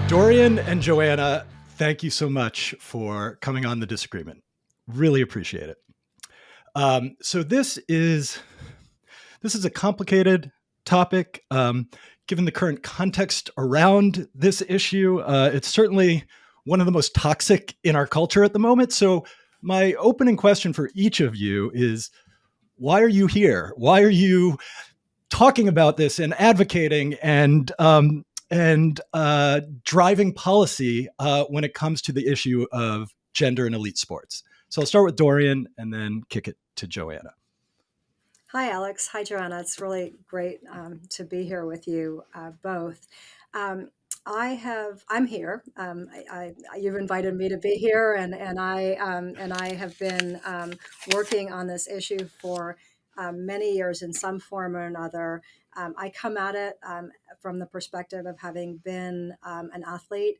Dorian and Joanna, thank you so much for coming on The Disagreement. Really appreciate it. So this is a complicated topic. Given the current context around this issue, it's certainly one of the most toxic in our culture at the moment. So my opening question for each of you is, why are you here? Why are you talking about this and advocating and driving policy when it comes to the issue of gender in elite sports? So I'll start with Dorian and then kick it to Joanna. Hi, Alex. Hi, Joanna. It's really great to be here with you both. I'm here. You've invited me to be here, and I have been working on this issue for many years in some form or another. I come at it from the perspective of having been an athlete,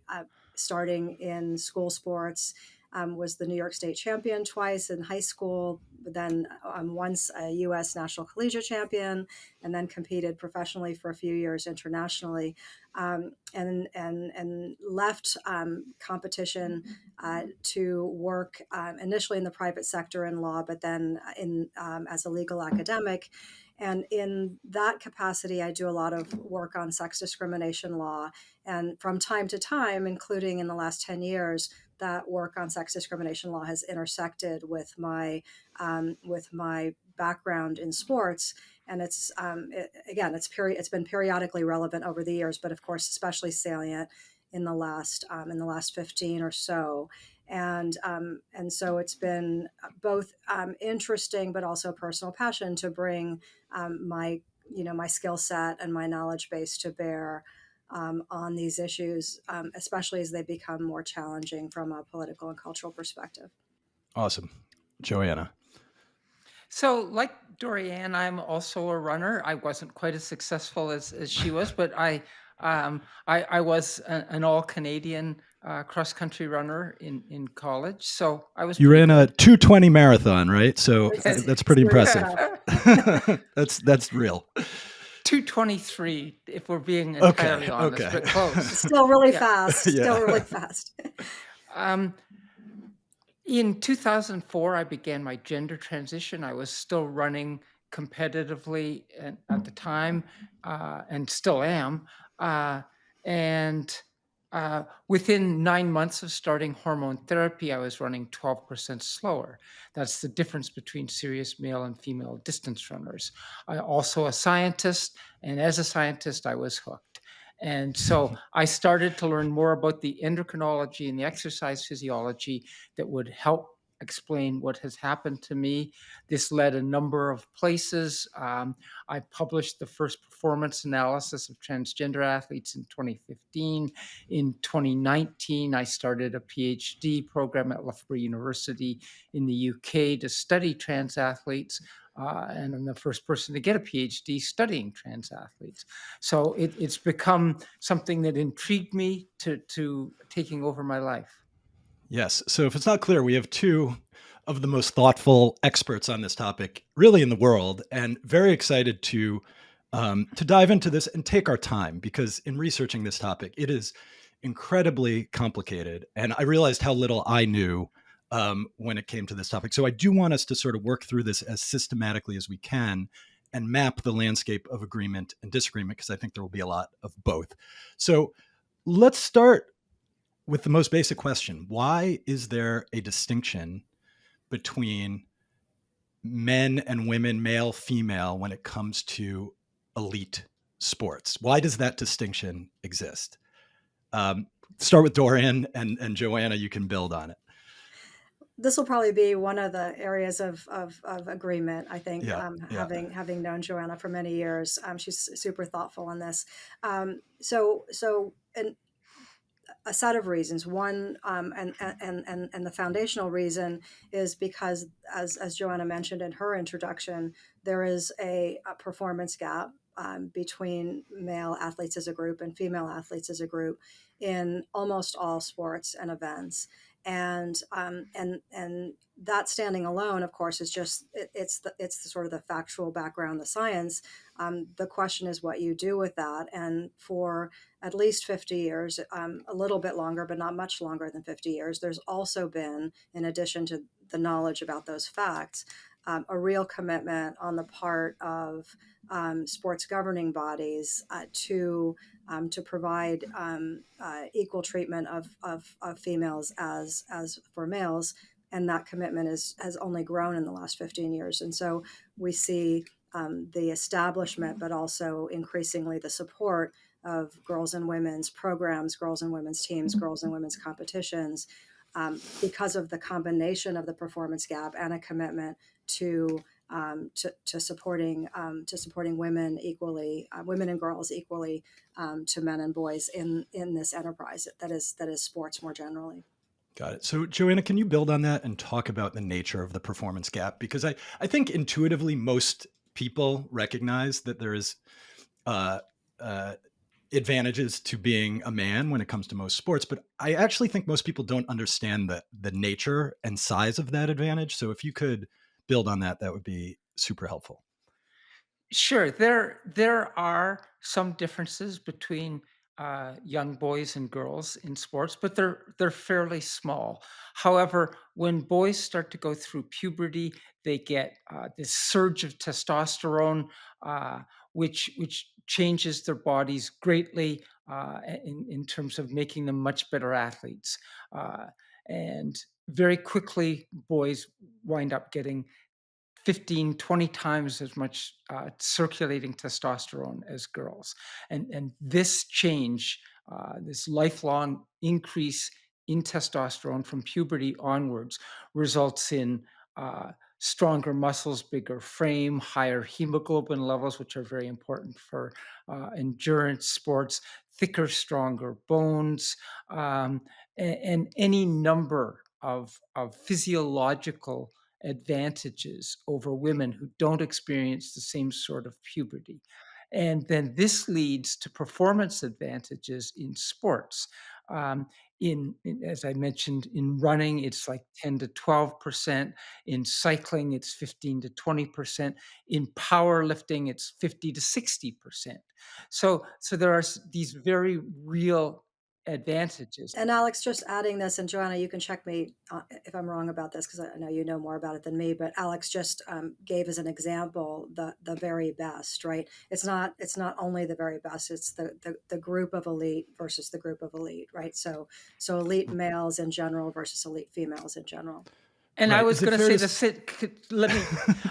starting in school sports. Was the New York State champion twice in high school, then once a U.S. national collegiate champion, and then competed professionally for a few years internationally, and left competition to work initially in the private sector in law, but then in as a legal academic. And in that capacity, I do a lot of work on sex discrimination law. And from time to time, including in the last 10 years, that work on sex discrimination law has intersected with my background in sports. And it's it's been periodically relevant over the years, but of course, especially salient in the last 15 or so. And so it's been both interesting, but also personal passion to bring my skill set and my knowledge base to bear on these issues, especially as they become more challenging from a political and cultural perspective. Awesome. Joanna. So, like Dorianne, I'm also a runner. I wasn't quite as successful as she was, but I was an all-Canadian cross-country runner in college. So I was. You ran a 2:20 marathon, right? So that's pretty impressive. That's real. 2:23, if we're being entirely honest, but close. Still really fast. Still really fast. In 2004, I began my gender transition. I was still running competitively at the time, and still am. And within 9 months of starting hormone therapy, I was running 12% slower. That's the difference between serious male and female distance runners. I'm also a scientist, and as a scientist, I was hooked. And so I started to learn more about the endocrinology and the exercise physiology that would help explain what has happened to me. This led a number of places. I published the first performance analysis of transgender athletes in 2015. In 2019, I started a PhD program at Loughborough University in the UK to study trans athletes. And I'm the first person to get a PhD studying trans athletes. So it's become something that intrigued me to taking over my life. Yes. So if it's not clear, we have two of the most thoughtful experts on this topic, really in the world, and very excited to dive into this and take our time, because in researching this topic, it is incredibly complicated, and I realized how little I knew when it came to this topic. So I do want us to sort of work through this as systematically as we can and map the landscape of agreement and disagreement, because I think there will be a lot of both. So let's start with the most basic question. Why is there a distinction between men and women, male, female, when it comes to elite sports? Why does that distinction exist? Start with Dorian, and Joanna, you can build on it. This will probably be one of the areas of agreement, I think, having known Joanna for many years. She's super thoughtful on this. So a set of reasons. One, and the foundational reason is because, as Joanna mentioned in her introduction, there is a performance gap between male athletes as a group and female athletes as a group in almost all sports and events. And that standing alone, of course, is just it's the sort of the factual background, the science. The question is what you do with that. And for at least 50 years, a little bit longer, but not much longer than 50 years, there's also been, in addition to the knowledge about those facts, a real commitment on the part of sports governing bodies to provide equal treatment of females as for males. And that commitment has only grown in the last 15 years. And so we see the establishment, but also increasingly the support of girls and women's programs, girls and women's teams, girls and women's competitions, because of the combination of the performance gap and a commitment to supporting women equally, women and girls equally, to men and boys in this enterprise that is sports more generally. Got it. So, Joanna, can you build on that and talk about the nature of the performance gap? Because I think intuitively most people recognize that there is uh, uh, advantages to being a man when it comes to most sports, but I actually think most people don't understand the nature and size of that advantage. So, if you could build on that, that would be super helpful. Sure, there are some differences between young boys and girls in sports, but they're fairly small. However, when boys start to go through puberty, they get this surge of testosterone, uh, which changes their bodies greatly in terms of making them much better athletes. Uh, and very quickly, boys wind up getting 15, 20 times as much circulating testosterone as girls. And this change, this lifelong increase in testosterone from puberty onwards, results in stronger muscles, bigger frame, higher hemoglobin levels, which are very important for endurance sports, thicker, stronger bones, and any number of physiological advantages over women who don't experience the same sort of puberty. And then this leads to performance advantages in sports. Um, as I mentioned, in running, it's like 10 to 12%. In cycling, it's 15 to 20%. In powerlifting, it's 50 to 60%. So there are these very real advantages. And Alex, just adding this, and Joanna, you can check me if I'm wrong about this because I know you know more about it than me. But Alex just gave as an example the very best, right? It's not only the very best; it's the group of elite versus the group of elite, right? So elite males in general versus elite females in general. And I Right. was Is it gonna fair say to? the same. Let me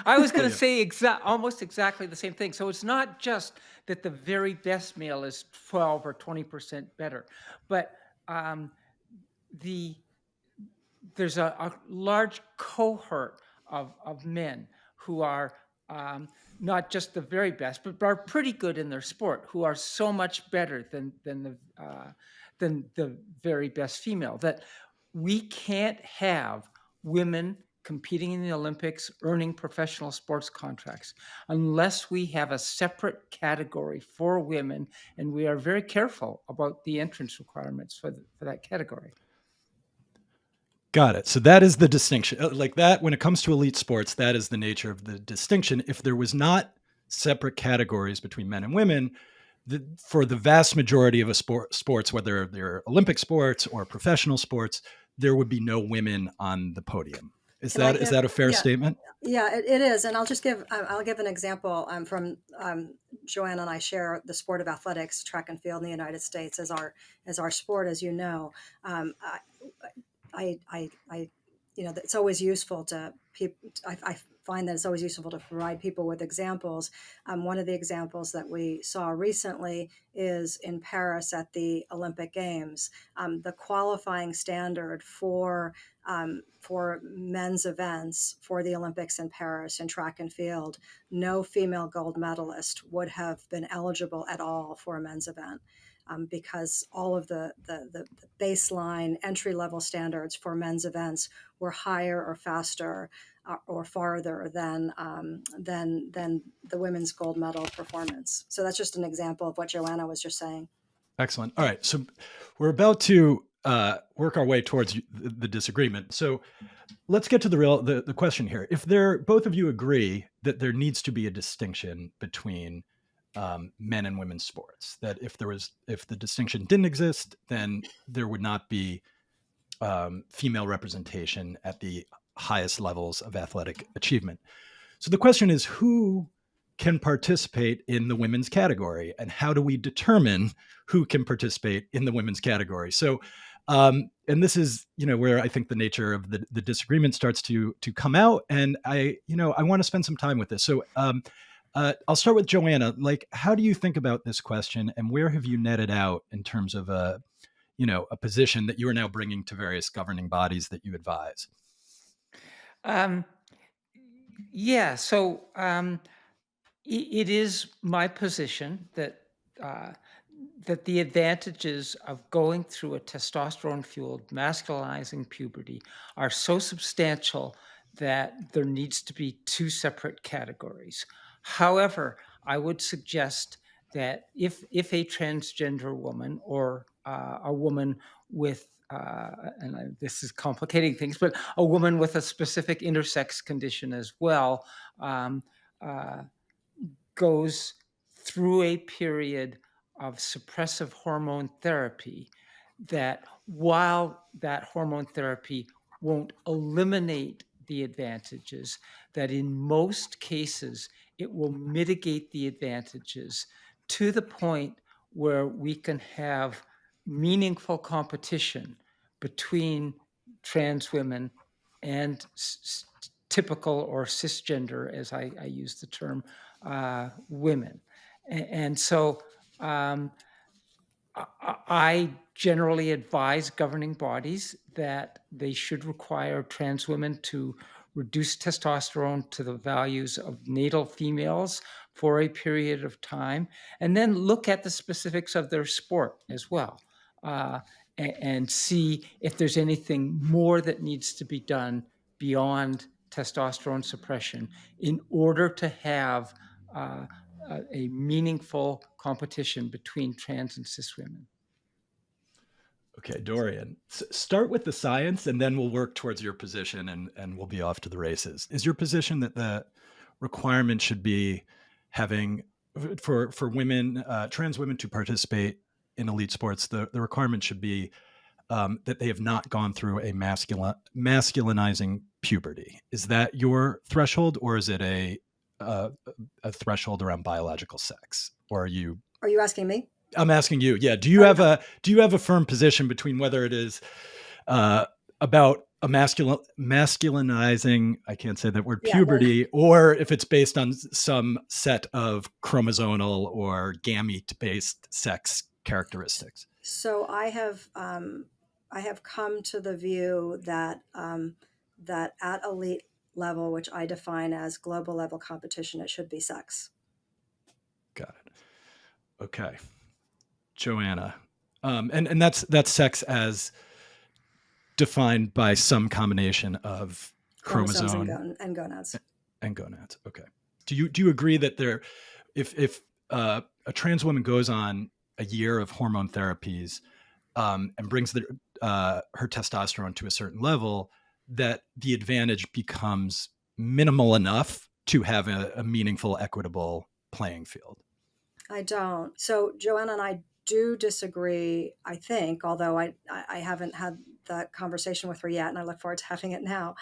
I was Oh, gonna yeah. say almost exactly the same thing. So it's not just that the very best male is 12 or 20% better, but, um, the there's a large cohort of men who are not just the very best, but are pretty good in their sport, who are so much better than the very best female that we can't have women competing in the Olympics, earning professional sports contracts, unless we have a separate category for women, and we are very careful about the entrance requirements for that category. Got it. So that is the distinction. Like that, when it comes to elite sports, that is the nature of the distinction. If there was not separate categories between men and women, for the vast majority of sports, whether they're Olympic sports or professional sports, there would be no women on the podium. Is Can I that is give? that a fair Yeah, statement? yeah, it is, and I'll give an example from Joanna and I share the sport of athletics, track and field in the United States as our sport, as you know. Um, I it's always useful to people. I find that it's always useful to provide people with examples. One of the examples that we saw recently is in Paris at the Olympic Games. The qualifying standard for men's events for the Olympics in Paris in track and field, no female gold medalist would have been eligible at all for a men's event. Because all of the baseline entry level standards for men's events were higher or faster or farther than the women's gold medal performance. So that's just an example of what Joanna was just saying. Excellent. All right. So we're about to work our way towards the disagreement. So let's get to the question here. If both of you agree that there needs to be a distinction between men and women's sports, that if the distinction didn't exist, then there would not be female representation at the highest levels of athletic achievement. So the question is, who can participate in the women's category, and how do we determine who can participate in the women's category? So, and this is, where I think the nature of the disagreement starts to come out. And I want to spend some time with this. So, I'll start with Joanna. Like, how do you think about this question, and where have you netted out in terms of a position that you are now bringing to various governing bodies that you advise? Um, yeah, so it is my position that uh, that the advantages of going through a testosterone-fueled masculinizing puberty are so substantial that there needs to be two separate categories. However, I would suggest that if a transgender woman or a woman with this is complicating things, but a woman with a specific intersex condition as well, um, uh, goes through a period of suppressive hormone therapy, that while that hormone therapy won't eliminate the advantages, that in most cases it will mitigate the advantages to the point where we can have meaningful competition between trans women and typical or cisgender, as I use the term, women. And so I generally advise governing bodies that they should require trans women to reduce testosterone to the values of natal females for a period of time, and then look at the specifics of their sport as well, and see if there's anything more that needs to be done beyond testosterone suppression in order to have uh, a meaningful competition between trans and cis women. Okay, Dorian, start with the science, and then we'll work towards your position, and we'll be off to the races. Is your position that the requirement should be having for women, trans women, to participate in elite sports? The requirement should be that they have not gone through a masculinizing puberty. Is that your threshold, or is it uh, a threshold around biological sex? Or Are you asking me? I'm asking you. Yeah. Do Oh, yeah. you have a firm position between whether it is about a masculinizing, I can't say that word, Yeah. No. puberty, or if it's based on some set of chromosomal or gamete based sex characteristics? So I have come to the view that that at elite level, which I define as global level competition, it should be sex. Got it. Okay. Joanna. And that's sex as defined by some combination of Chromosomes and, chromosome and gonads. and gonads. Okay. Do you agree that if a trans woman goes on a year of hormone therapies and brings her testosterone to a certain level, that the advantage becomes minimal enough to have a meaningful, equitable playing field? I don't. So Joanna and I do disagree, I think, although I haven't had that conversation with her yet, and I look forward to having it now,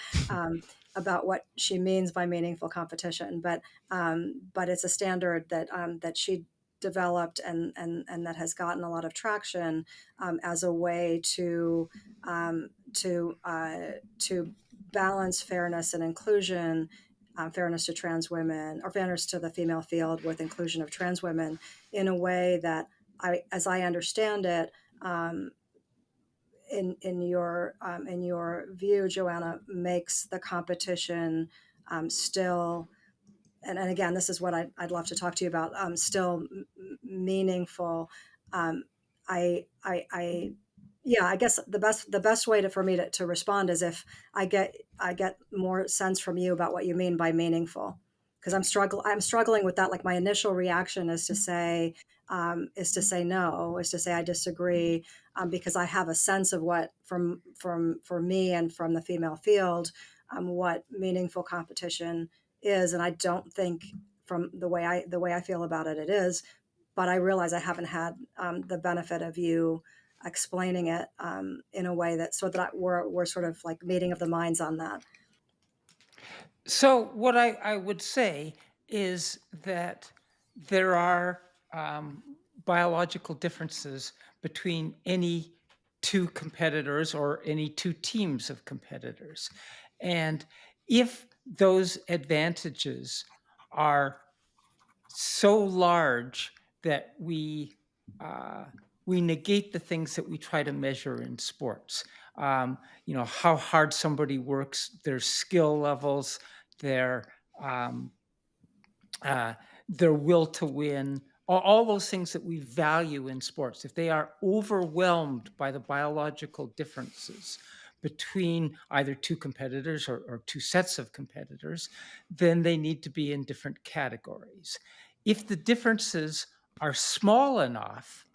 about what she means by meaningful competition. But it's a standard that that she developed and that has gotten a lot of traction as a way um, to to balance fairness and inclusion, fairness to trans women, or fairness to the female field with inclusion of trans women in a way that as I understand it, um, in your view, Joanna, makes the competition still, and again, this is what I'd love to talk to you about, still meaningful. Um, I yeah, I guess the best way for me to respond is if I get more sense from you about what you mean by meaningful, because I'm struggling with that. Like my initial reaction is to say no, is to say I disagree, because I have a sense of what from for me and from the female field, what meaningful competition is, and I don't think from the way I feel about it, it is. But I realize I haven't had the benefit of you explaining it in a way that so that we're sort of like meeting of the minds on that. So what I would say is that there are biological differences between any two competitors or any two teams of competitors. And if those advantages are so large that uh, we negate the things that we try to measure in sports. How hard somebody works, their skill levels, their um, uh, their will to win, all those things that we value in sports. If they are overwhelmed by the biological differences between either two competitors or two sets of competitors, then they need to be in different categories. If the differences are small enough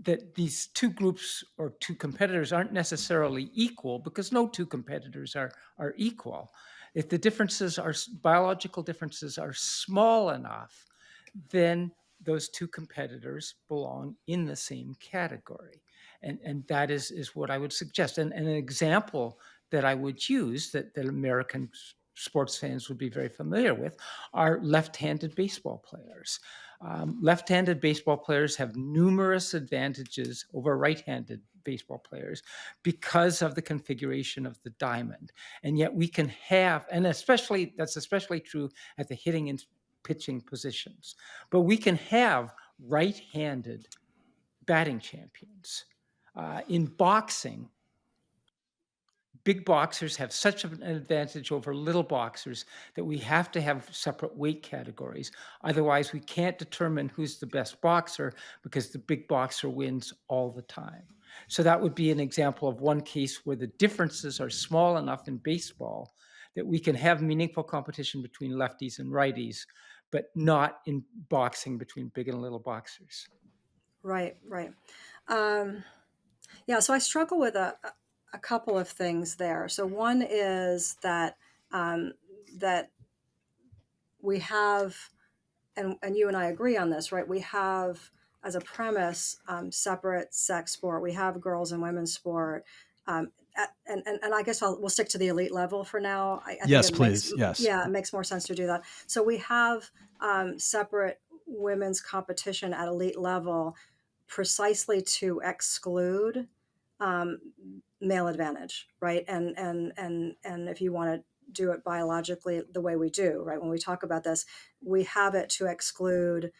that these two groups or two competitors aren't necessarily equal, because no two competitors are equal. If the biological differences are small enough, then those two competitors belong in the same category. And that is what I would suggest. And an example that I would use that American sports fans would be very familiar with are left-handed baseball players. Left-handed baseball players have numerous advantages over right-handed baseball players because of the configuration of the diamond. And yet we can have, and that's especially true at the hitting and pitching positions. But we can have right-handed batting champions. In boxing, big boxers have such an advantage over little boxers that we have to have separate weight categories. Otherwise, we can't determine who's the best boxer because the big boxer wins all the time. So that would be an example of one case where the differences are small enough in baseball that we can have meaningful competition between lefties and righties, but not in boxing between big and little boxers. Right, right. Um, yeah, so I struggle with a couple of things there. So one is that um, that we have, and you and I agree on this, right? We have as a premise separate sex sport. We have girls and women's sport. And I guess we'll stick to the elite level for now. I think Yes, it makes, please. Yes. yeah, it makes more sense to do that. So we have separate women's competition at elite level precisely to exclude um, male advantage, right? And if you want to do it biologically the way we do, right? When we talk about this, we have it to exclude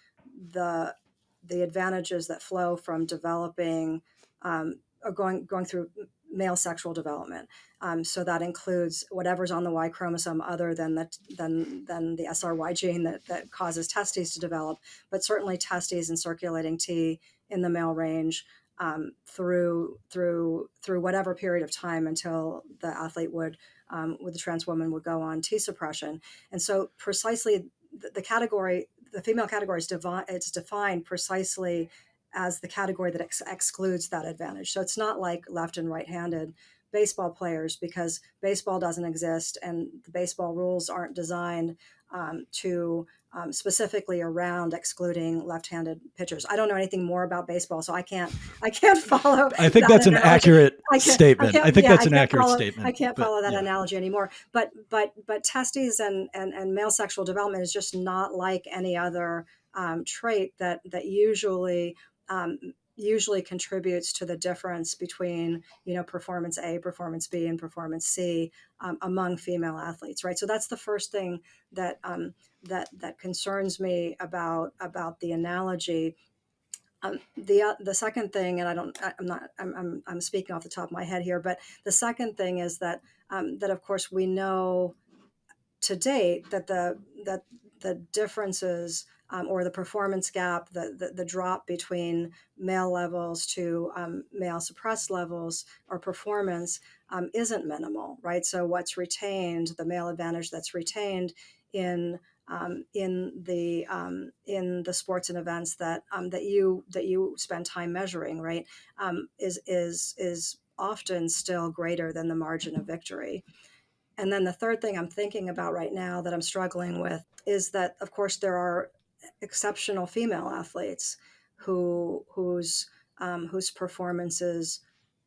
the the advantages that flow from developing or going through male sexual development. So that includes whatever's on the Y chromosome other than the SRY gene that causes testes to develop, but certainly testes and circulating T in the male range through whatever period of time until the athlete would with the trans woman would go on T suppression. And so precisely the category, the female category it's defined precisely as the category that excludes that advantage. So it's not like left and right-handed baseball players, because baseball doesn't exist and the baseball rules aren't designed to specifically around excluding left-handed pitchers. I don't know anything more about baseball, so I can't follow I think that that's an analogy. accurate statement. I think Yeah, that's an accurate statement. I can't But follow that yeah. analogy anymore. But testes and male sexual development is just not like any other trait that usually contributes to the difference between performance A, performance B, and performance C among female athletes, right? So that's the first thing that that concerns me about the analogy. The second thing, and I'm speaking off the top of my head here, but the second thing is that of course we know to date that the differences or the performance gap, the drop between male levels to male suppressed levels or performance isn't minimal, right? So what's retained, the male advantage that's retained in in the sports and events that you spend time measuring, right, is often still greater than the margin of victory. And then the third thing I'm thinking about right now that I'm struggling with is that, of course, there are exceptional female athletes whose performances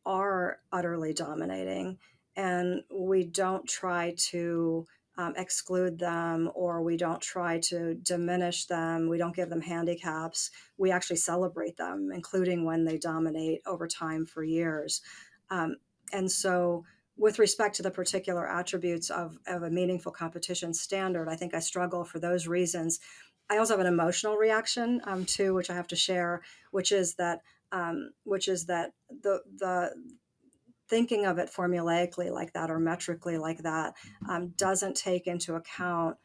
are utterly dominating, and we don't try to exclude them, or we don't try to diminish them. We don't give them handicaps. We actually celebrate them, including when they dominate over time for years. Um, and so with respect to the particular attributes of a meaningful competition standard, I think I struggle for those reasons. I also have an emotional reaction too, which I have to share, which is that the thinking of it formulaically like that or metrically like that doesn't take into account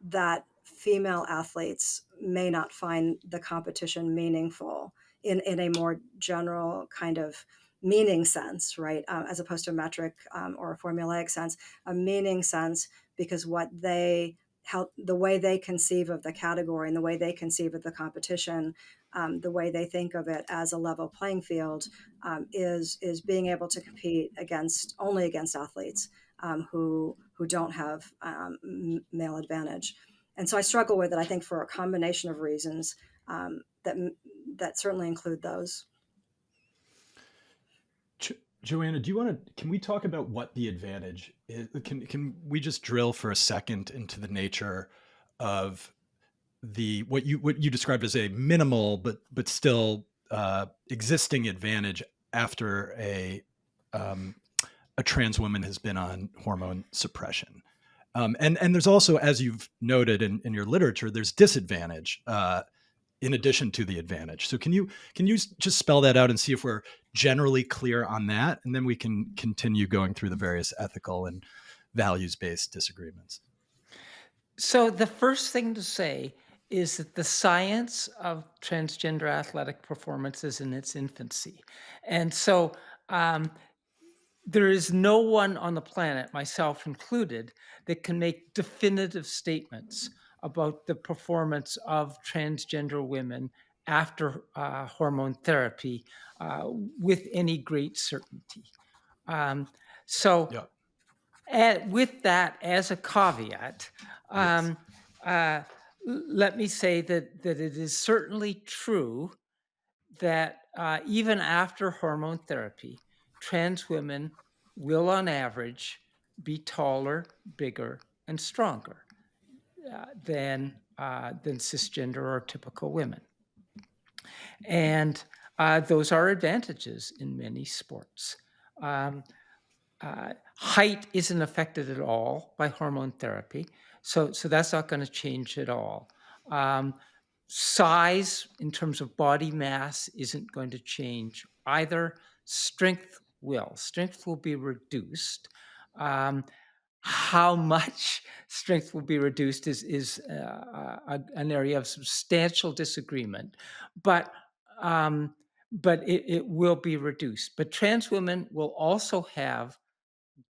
that female athletes may not find the competition meaningful in a more general kind of meaning sense, right? As opposed to a metric or a formulaic sense, a meaning sense, because what they how the way they conceive of the category and the way they conceive of the competition, the way they think of it as a level playing field, is being able to compete only against athletes who don't have male advantage. And so I struggle with it, I think, for a combination of reasons that certainly include those. Joanna, can we talk about what the advantage is? Can we just drill for a second into the nature of what you described as a minimal but still existing advantage after a trans woman has been on hormone suppression? And there's also, as you've noted in your literature, there's disadvantage in addition to the advantage. So can you just spell that out and see if we're generally clear on that, and then we can continue going through the various ethical and values-based disagreements. So the first thing to say is that the science of transgender athletic performance is in its infancy. And so um, there is no one on the planet, myself included, that can make definitive statements about the performance of transgender women after hormone therapy with any great certainty. Um, so Yeah. with that as a caveat, Yes. um, uh, let me say that it is certainly true that even after hormone therapy, trans women will, on average, be taller, bigger, and stronger than cisgender or typical women, and those are advantages in many sports. Um, Height isn't affected at all by hormone therapy, so that's not going to change at all. Um, Size, in terms of body mass, isn't going to change either. Strength will be reduced. Um, how much strength will be reduced is an area of substantial disagreement, but um, it will be reduced. But trans women will also have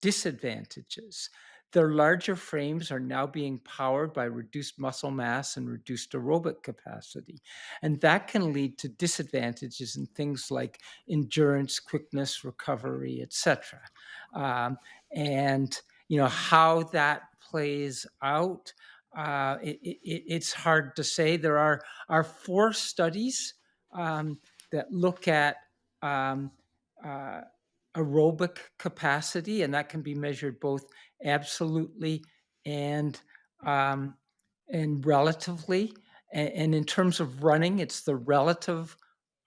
disadvantages. Their larger frames are now being powered by reduced muscle mass and reduced aerobic capacity. And that can lead to disadvantages in things like endurance, quickness, recovery, etc. Um, and how that plays out, it's hard to say. There are 4 studies that look at um, uh, aerobic capacity, and that can be measured both absolutely and um, and relatively. And in terms of running, it's the relative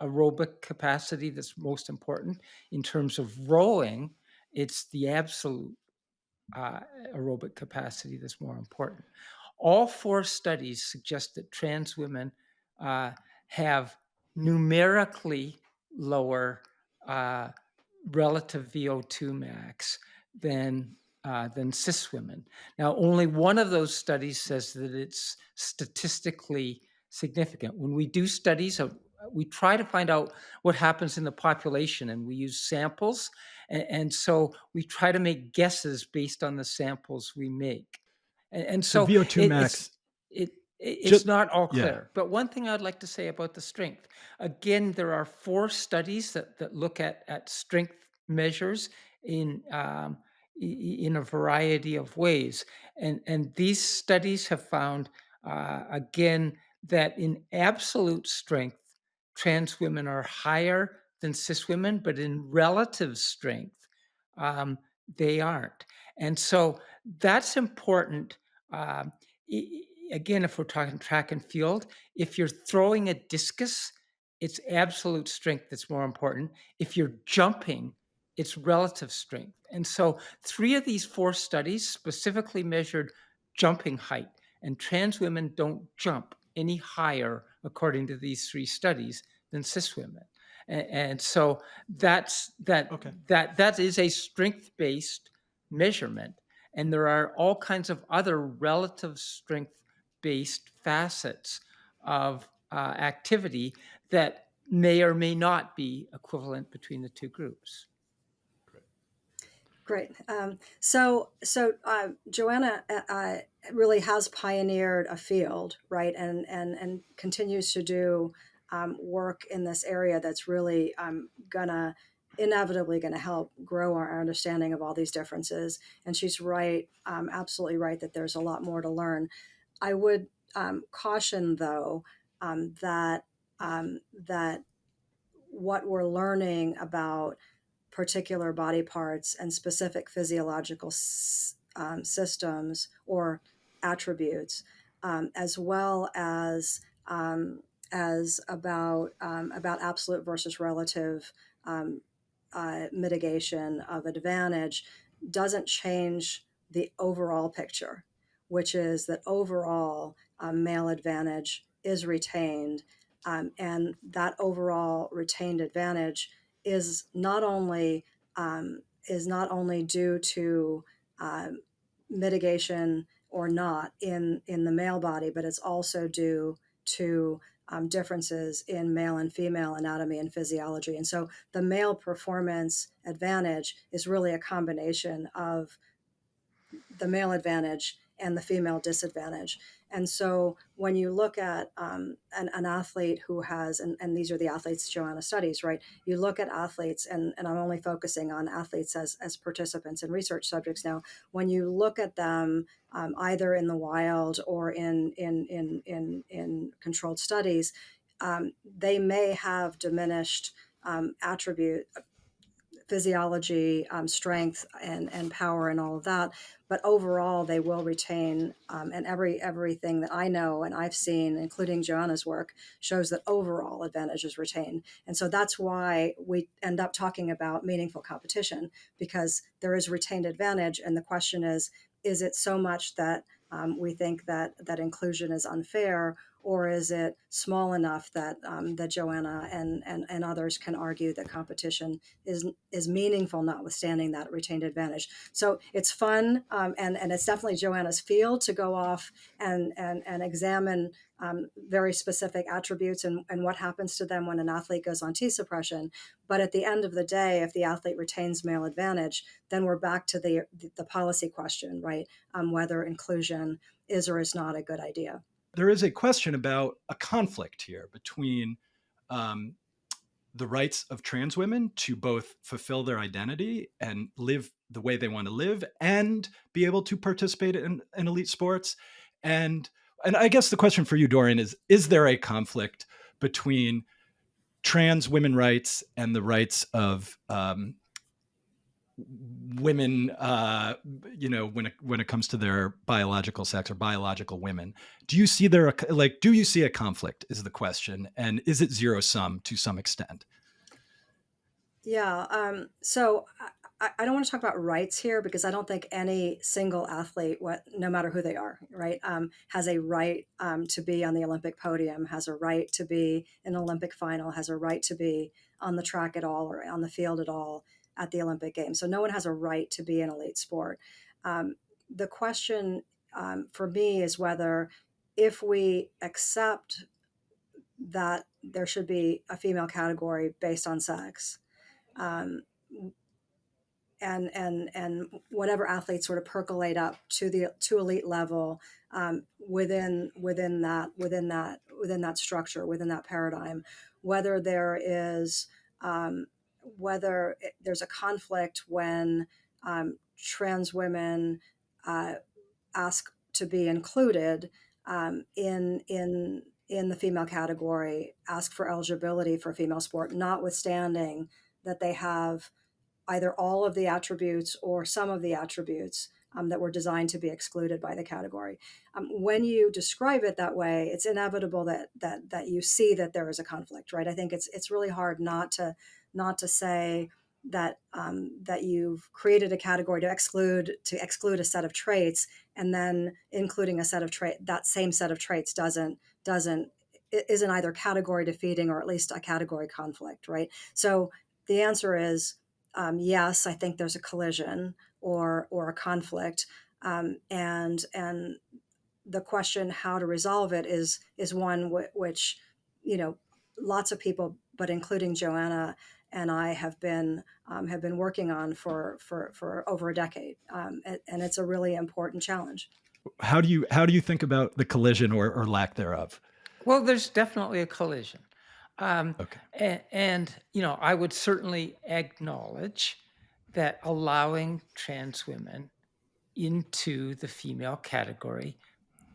aerobic capacity that's most important. In terms of rowing, it's the absolute uh, aerobic capacity that's more important. All 4 studies suggest that trans women uh, have numerically lower uh, relative VO2 max than cis women. Now, only one of those studies says that it's statistically significant. When we do studies, we try to find out what happens in the population, and we use samples. And so we try to make guesses based on the samples we make. And So so VO2 it, it's max, it it's just not all yeah. clear. But one thing I'd like to say about the strength, again, there are 4 studies that look at strength measures in in a variety of ways, and these studies have found again that in absolute strength, trans women are higher than cis women, but in relative strength, um, they aren't. And so that's important. Um, Again, if we're talking track and field, if you're throwing a discus, it's absolute strength that's more important. If you're jumping, it's relative strength. And so 3 of these 4 studies specifically measured jumping height, and trans women don't jump any higher, according to these 3 studies, than cis women. And so Okay. that is a strength-based measurement. And there are all kinds of other relative strength-based facets of activity that may or may not be equivalent between the 2 groups. Great. Joanna really has pioneered a field, right, and continues to do work in this area that's really gonna inevitably going to help grow our understanding of all these differences. And she's right, absolutely right, that there's a lot more to learn. I would caution, though, that what we're learning about particular body parts and specific physiological systems or attributes, as well as about absolute versus relative um, mitigation of advantage, doesn't change the overall picture, which is that overall male advantage is retained, and that overall retained advantage is not only due to um, mitigation or not in the male body, but it's also due to differences in male and female anatomy and physiology. And so the male performance advantage is really a combination of the male advantage and the female disadvantage. And so when you look at an athlete who has, and these are the athletes Joanna studies, right? You look at athletes, and I'm only focusing on athletes as participants and research subjects now. When you look at them either in the wild or in controlled studies, they may have diminished attribute physiology, strength, and power, and all of that. But overall, they will retain. And everything that I know and I've seen, including Joanna's work, shows that overall advantage is retained. And so that's why we end up talking about meaningful competition, because there is retained advantage. And the question is it so much that we think that inclusion is unfair, or is it small enough that that Joanna and others can argue that competition is meaningful, notwithstanding that retained advantage? So it's fun, and it's definitely Joanna's field to go off and examine very specific attributes and what happens to them when an athlete goes on T suppression. But at the end of the day, if the athlete retains male advantage, then we're back to the policy question, right? Whether inclusion is or is not a good idea. There is a question about a conflict here between um, the rights of trans women to both fulfill their identity and live the way they want to live and be able to participate in elite sports. And and I guess the question for you, Dorian, is there a conflict between trans women rights and the rights of women, when it comes to their biological sex or biological women? Do you see do you see a conflict is the question, and is it zero sum to some extent? Yeah. So I don't want to talk about rights here, because I don't think any single athlete, no matter who they are, right, has a right to be on the Olympic podium, has a right to be in an Olympic final, has a right to be on the track at all or on the field at all at the Olympic Games. So no one has a right to be an elite sport. The question for me is whether, if we accept that there should be a female category based on sex, um, and whatever athletes sort of percolate up to elite level, within that structure, within that paradigm, whether there is whether there's a conflict when trans women uh, ask to be included in the female category, ask for eligibility for female sport, notwithstanding that they have either all of the attributes or some of the attributes that were designed to be excluded by the category. When you describe it that way, it's inevitable that you see that there is a conflict, right? I think it's really hard not to say that you've created a category to exclude a set of traits, and then including a set of that same set of traits doesn't isn't either category defeating or at least a category conflict, right? So the answer is yes, I think there's a collision or a conflict, and the question how to resolve it is one which, you know, lots of people, but including Joanna and I, have been working on for over a decade, and it's a really important challenge. How do you think about the collision or lack thereof? Well, there's definitely a collision. Okay. And, I would certainly acknowledge that allowing trans women into the female category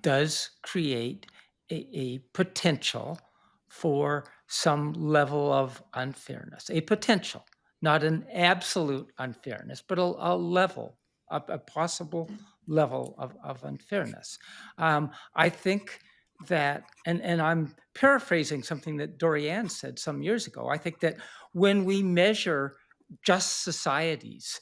does create a potential for some level of unfairness, a potential, not an absolute unfairness, but a level, a possible level of unfairness. I think that, and I'm paraphrasing something that Dorianne said some years ago. I think that when we measure just societies,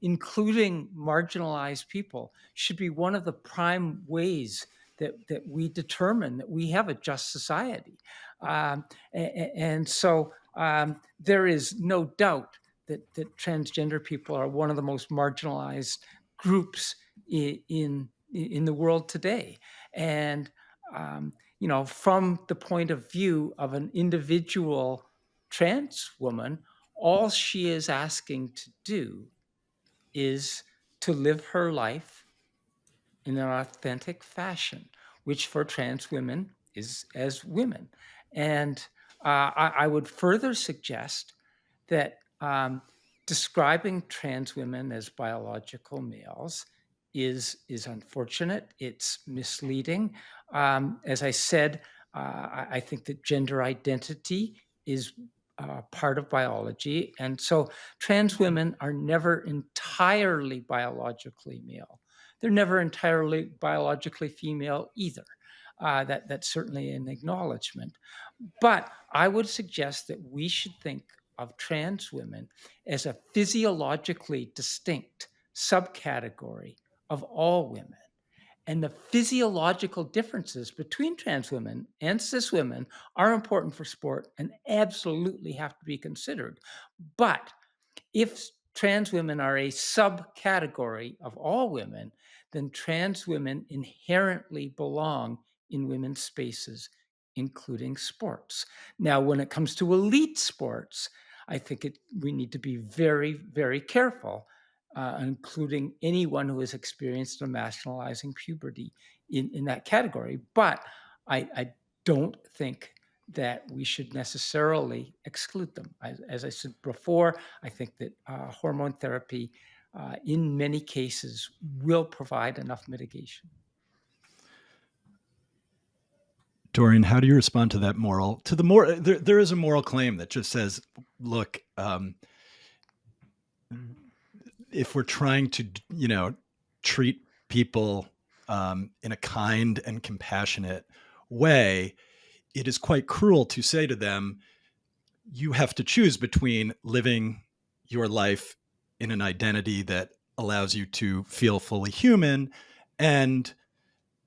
including marginalized people, should be one of the prime ways that we determine that we have a just society. And so there is no doubt that transgender people are one of the most marginalized groups in the world today. And from the point of view of an individual trans woman, all she is asking to do is to live her life in an authentic fashion, which for trans women is as women. And I would further suggest that describing trans women as biological males is unfortunate. It's misleading. As I said, I think that gender identity is part of biology. And so trans women are never entirely biologically male. They're never entirely biologically female either. That's certainly an acknowledgement. But I would suggest that we should think of trans women as a physiologically distinct subcategory of all women. And the physiological differences between trans women and cis women are important for sport and absolutely have to be considered. But if trans women are a subcategory of all women, then trans women inherently belong in women's spaces, including sports. Now, when it comes to elite sports, I think we need to be very, very careful, including anyone who has experienced nationalizing puberty in that category. But I don't think that we should necessarily exclude them. As I said before, I think that hormone therapy, in many cases, will provide enough mitigation. Dorian, how do you respond to that there is a moral claim that just says, look, if we're trying to, treat people in a kind and compassionate way, it is quite cruel to say to them, you have to choose between living your life in an identity that allows you to feel fully human and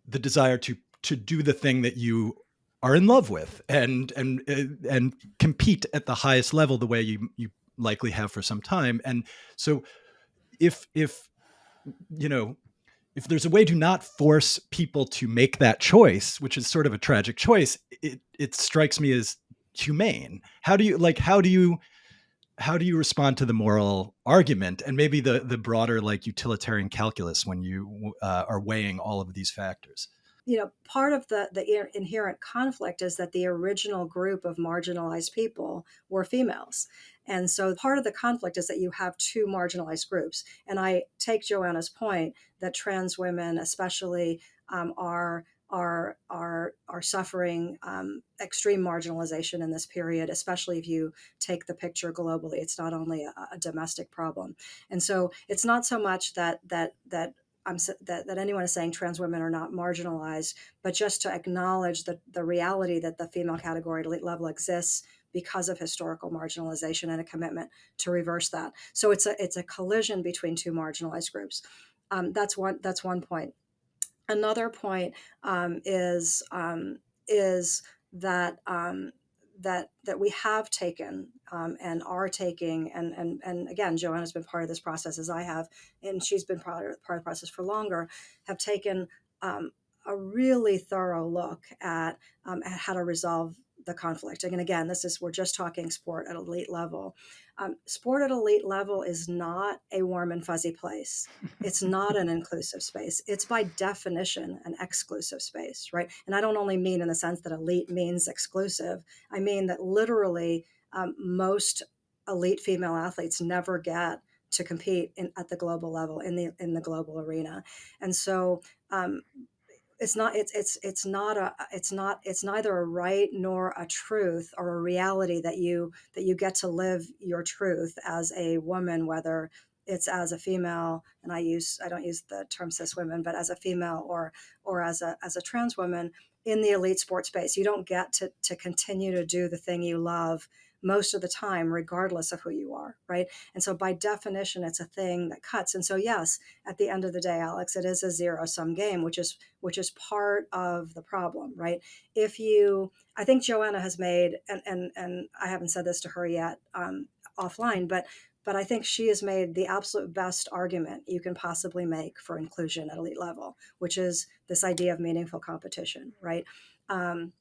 the desire to do the thing that you are in love with and compete at the highest level the way you likely have for some time. And so if you know if there's a way to not force people to make that choice, which is sort of a tragic choice, it strikes me as humane. How do you how do you respond to the moral argument and maybe the broader like utilitarian calculus when you are weighing all of these factors? Part of the inherent conflict is that the original group of marginalized people were females. And so part of the conflict is that you have two marginalized groups. And I take Joanna's point that trans women, especially, are suffering extreme marginalization in this period, especially if you take the picture globally. It's not only a domestic problem, and so it's not so much that anyone is saying trans women are not marginalized, but just to acknowledge the reality that the female category at elite level exists because of historical marginalization and a commitment to reverse that. So it's a collision between two marginalized groups. That's one point. Another point is that that we have taken and are taking, and again, Joanna's been part of this process as I have, and she's been part of the process for longer, have taken a really thorough look at how to resolve the conflict. And again, we're just talking sport at elite level. Sport at elite level is not a warm and fuzzy place. It's not an inclusive space. It's by definition an exclusive space, right? And I don't only mean in the sense that elite means exclusive. I mean that literally most elite female athletes never get to compete at the global level in the global arena. And so it's neither a right nor a truth or a reality that you get to live your truth as a woman, whether it's as a female, and I don't use the term cis women, but as a female or as a trans woman in the elite sports space. You don't get to continue to do the thing you love most of the time, regardless of who you are, right? And so by definition, it's a thing that cuts. And so yes, at the end of the day, Alex, it is a zero-sum game, which is part of the problem, right? I think Joanna has made, and I haven't said this to her yet offline, but I think she has made the absolute best argument you can possibly make for inclusion at elite level, which is this idea of meaningful competition, right? Um,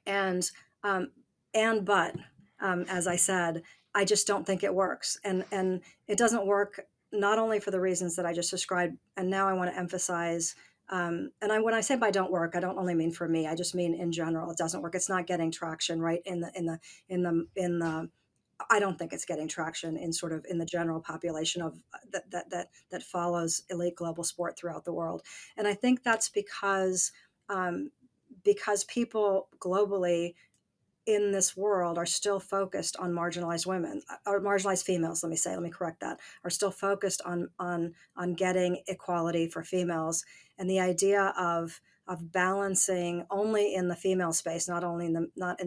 and um, but as I said, I just don't think it works, and it doesn't work not only for the reasons that I just described, and now I want to emphasize. When I say by don't work, I don't only mean for me. I just mean in general, it doesn't work. It's not getting traction, right? In the I don't think it's getting traction in sort of in the general population of that follows elite global sport throughout the world, and I think that's because people globally in this world are still focused on marginalized women or marginalized females. Let me correct that, are still focused on getting equality for females, and the idea of balancing only in the female space, not in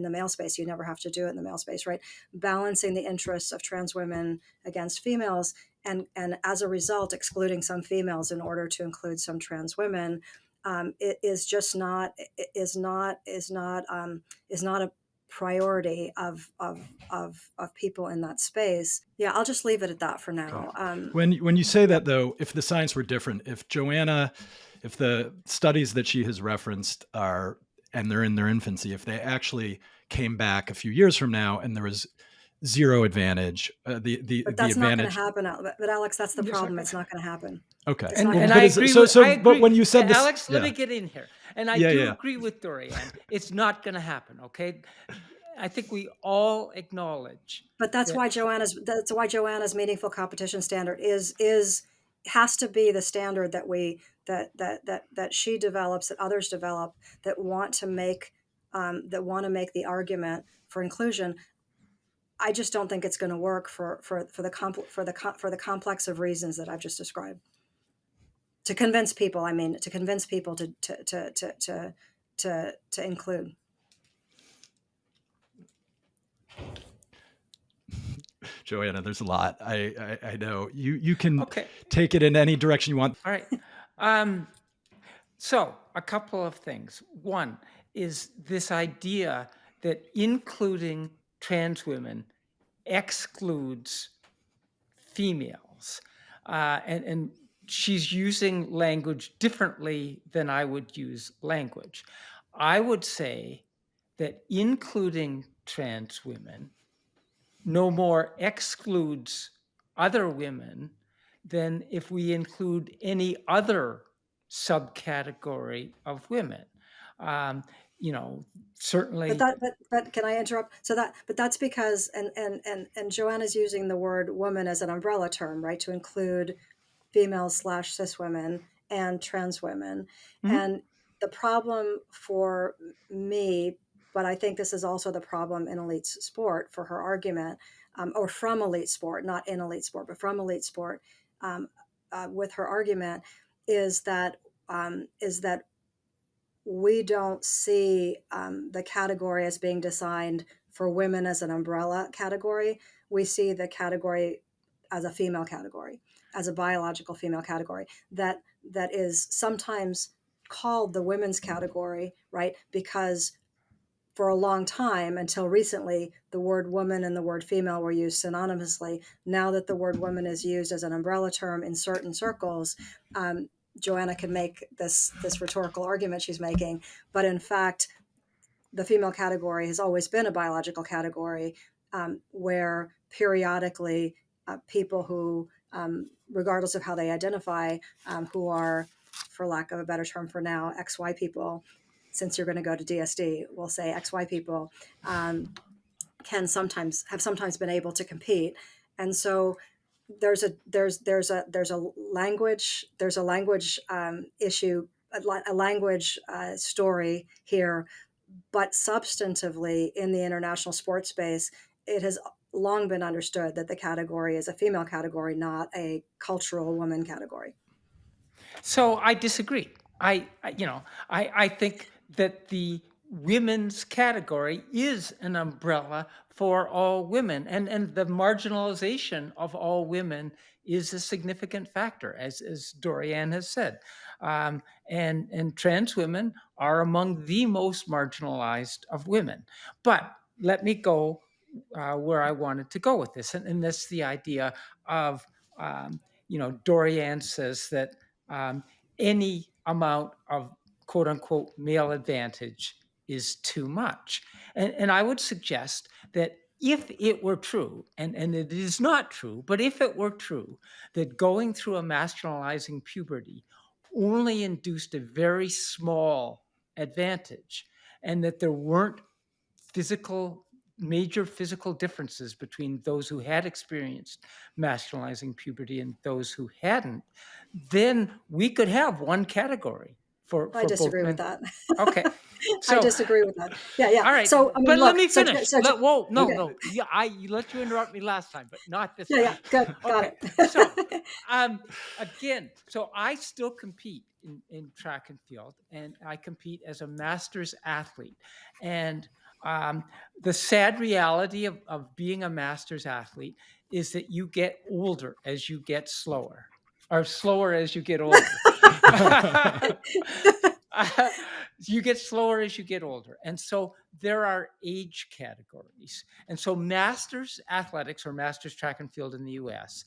the male space. You never have to do it in the male space, right? Balancing the interests of trans women against females, and as a result, excluding some females in order to include some trans women. It is just not is not a priority of people in that space. Yeah, I'll just leave it at that for Okay. now. When you say that though, if the science were different, if the studies that she has referenced are and they're in their infancy, if they actually came back a few years from now and there was zero advantage, But the that's not going to advantage. happen. But Alex, that's the Yes, problem. It's not going to happen. Okay. It's not Well, going and to I but happen. is agree so with so I but agree. when you said this, Alex, let me yeah, get in here. And I yeah, do yeah. agree with Dorianne. It's not going to happen. Okay, I think we all acknowledge But that. that's why Joanna's meaningful competition standard is has to be the standard that she develops, that others develop, that want to make the argument for inclusion. I just don't think it's going to work for the complex of reasons that I've just described. To convince people, to include. Joanna, there's a lot. I know you can Okay, take it in any direction you want. all right. Um, so a couple of things. One is this idea that including trans women excludes females, and she's using language differently than I would use language. I would say that including trans women no more excludes other women than if we include any other subcategory of women. Um, you know, But certainly. that, but can I interrupt? But that's because, and Joanna's using the word woman as an umbrella term, right, to include females slash cis women and trans women. Mhm. And the problem for me, but I think this is also the problem in elite sport for her argument, or from elite sport, not in elite sport, but from elite sport, um, with her argument, is that we don't see the category as being designed for women as an umbrella category. We see the category as a female category, as a biological female category that is sometimes called the women's category, right? Because for a long time, until recently, the word woman and the word female were used synonymously. Now that the word woman is used as an umbrella term in certain circles, Joanna can make this rhetorical argument she's making, but in fact, the female category has always been a biological category, where periodically people who, regardless of how they identify, who are, for lack of a better term for now, XY people, since you're going to go to DSD, we'll say XY people, can sometimes been able to compete. And so there's a language issue, a language story here, but substantively in the international sports space, it has long been understood that the category is a female category, not a cultural woman category. So I disagree. I think that the women's category is an umbrella for all women, and the marginalization of all women is a significant factor, as Dorianne has said. And trans women are among the most marginalized of women. But let me go where I wanted to go with this, and that's the idea of, Dorianne says that um, any amount of quote unquote male advantage is too much. And I would suggest that if it were true, and it is not true, but if it were true that going through a masculinizing puberty only induced a very small advantage, and that there weren't major physical differences between those who had experienced masculinizing puberty and those who hadn't, then we could have one category for I both disagree with men. that. Okay, I so disagree with that. Yeah, yeah. all right, So I mean, but let look. me So finish. so Whoa, no, okay. no. Yeah, I let you interrupt me last time, but not this Yeah, time. yeah. Good. Got Okay, so it. um, again, so I still compete in track and field, and I compete as a masters athlete. And um, the sad reality of being a masters athlete is that you get older as you get slower, or slower as you get older. You get slower as you get older. And so there are age categories. And so masters athletics, or masters track and field in the US,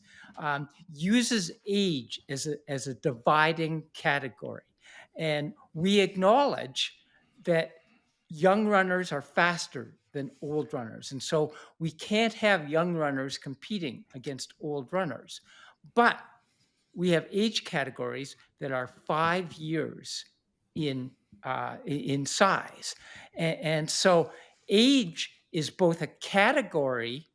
uses age as a dividing category. And we acknowledge that young runners are faster than old runners. And so we can't have young runners competing against old runners. But we have age categories that are 5 years in size, and so age is both a category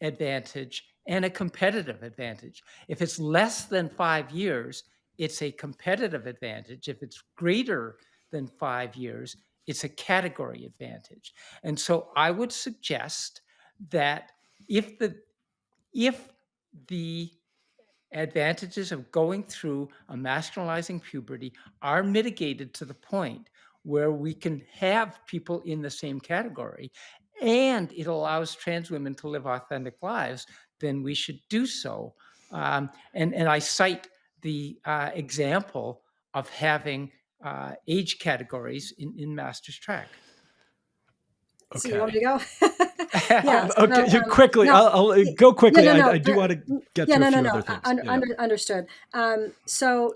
advantage and a competitive advantage. If it's less than 5 years, it's a competitive advantage. If it's greater than 5 years, it's a category advantage. And so I would suggest that if the advantages of going through a masculinizing puberty are mitigated to the point where we can have people in the same category, and it allows trans women to live authentic lives, then we should do so. And I cite the example of having age categories in master's track. So you want me Okay. to go? Yeah. So Okay, you quickly. no, I'll go yeah, quickly. no, I no, do want to get yeah, to a no, no, few no. other things. Yeah. Understood. So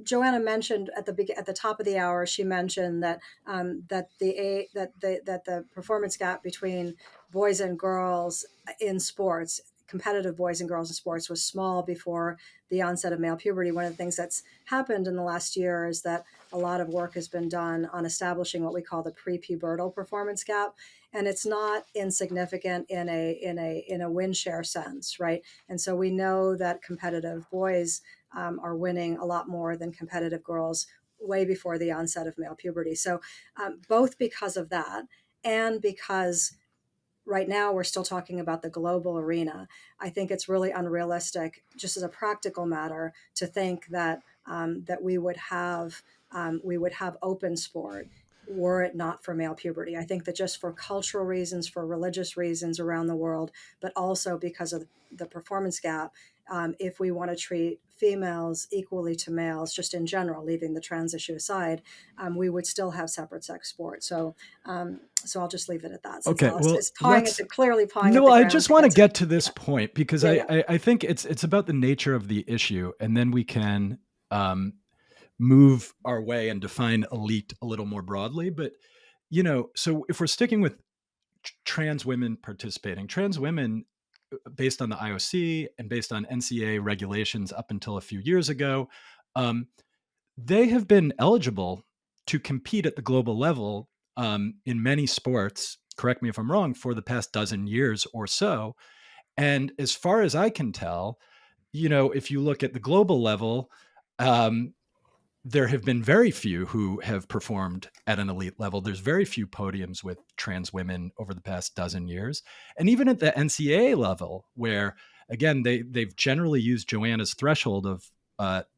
Joanna mentioned at the top of the hour. She mentioned that that the performance gap between boys and girls in sports, competitive boys and girls in sports, was small before the onset of male puberty. One of the things that's happened in the last year is that a lot of work has been done on establishing what we call the prepubertal performance gap, and it's not insignificant in a win share sense, right? And so we know that competitive boys are winning a lot more than competitive girls way before the onset of male puberty. So, both because of that and because right now we're still talking about the global arena, I think it's really unrealistic, just as a practical matter, to think that that we would have open sport were it not for male puberty. I think that just for cultural reasons, for religious reasons around the world, but also because of the performance gap, if we want to treat females equally to males, just in general, leaving the trans issue aside, we would still have separate sex sports. So I'll just leave it at that, since Okay, Alice well, is let's clearly pawing at no, the I ground just to want to get to. get to this Yeah, point because yeah, yeah. I think it's about the nature of the issue, and then we can um, move our way and define elite a little more broadly. But so if we're sticking with trans women participating, trans women, based on the IOC and based on NCAA regulations up until a few years ago, um, they have been eligible to compete at the global level in many sports. Correct me if I'm wrong, for the past dozen years or so. And as far as I can tell, if you look at the global level, um, there have been very few who have performed at an elite level. There's very few podiums with trans women over the past dozen years. And even at the NCAA level, where again, they've generally used Joanna's threshold of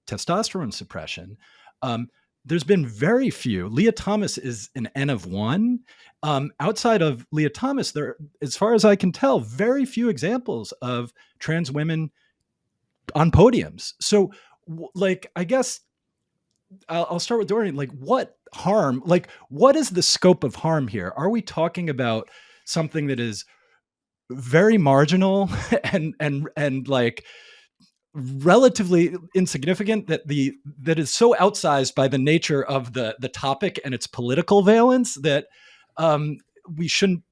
testosterone suppression. Um, there's been very few. Leah Thomas is an N of one. Outside of Leah Thomas, there, as far as I can tell, very few examples of trans women on podiums. So, like, I guess I'll start with Dorian. Like, what harm? Like, what is the scope of harm here? Are we talking about something that is very marginal and like relatively insignificant, that is so outsized by the nature of the topic and its political valence that we shouldn't,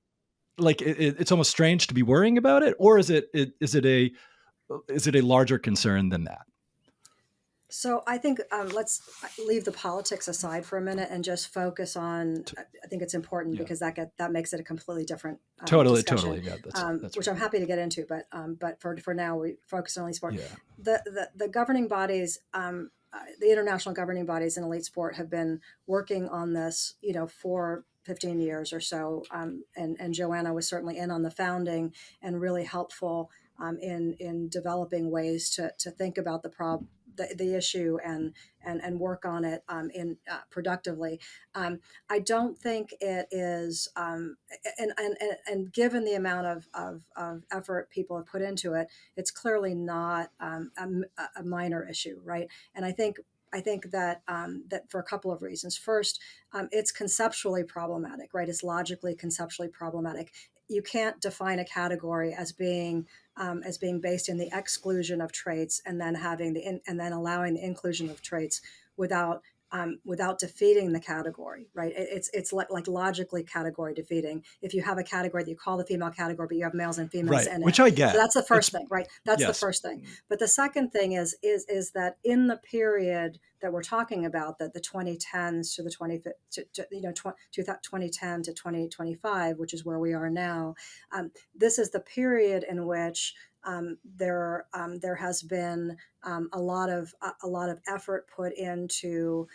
like, it's almost strange to be worrying about it? Or is it a larger concern than that? So I think, let's leave the politics aside for a minute and just focus on. I think it's important Yeah, because that makes it a completely different discussion, totally. Yeah, that's which right. I'm happy to get into. But for now, we focus on elite sport. Yeah. The governing bodies, the international governing bodies in elite sport, have been working on this, for 15 years or so. And Joanna was certainly in on the founding and really helpful in developing ways to think about the issue and work on it in productively. I don't think it is, and given the amount of effort people have put into it, it's clearly not a minor issue, right? And I think that that for a couple of reasons. First, it's conceptually problematic, right? It's logically conceptually problematic. You can't define a category as being based in the exclusion of traits, and then and then allowing the inclusion of traits without without defeating the category, right? It's like logically category defeating. If you have a category that you call the female category, but you have males and females Right, in it, which I so get. that's the It's first thing, right? That's the yes. first thing. But the second thing is that in the period that we're talking about, that the 2010s to the 20 to, 2010 to 2025, which is where we are now, this is the period in which there has been a lot of effort put into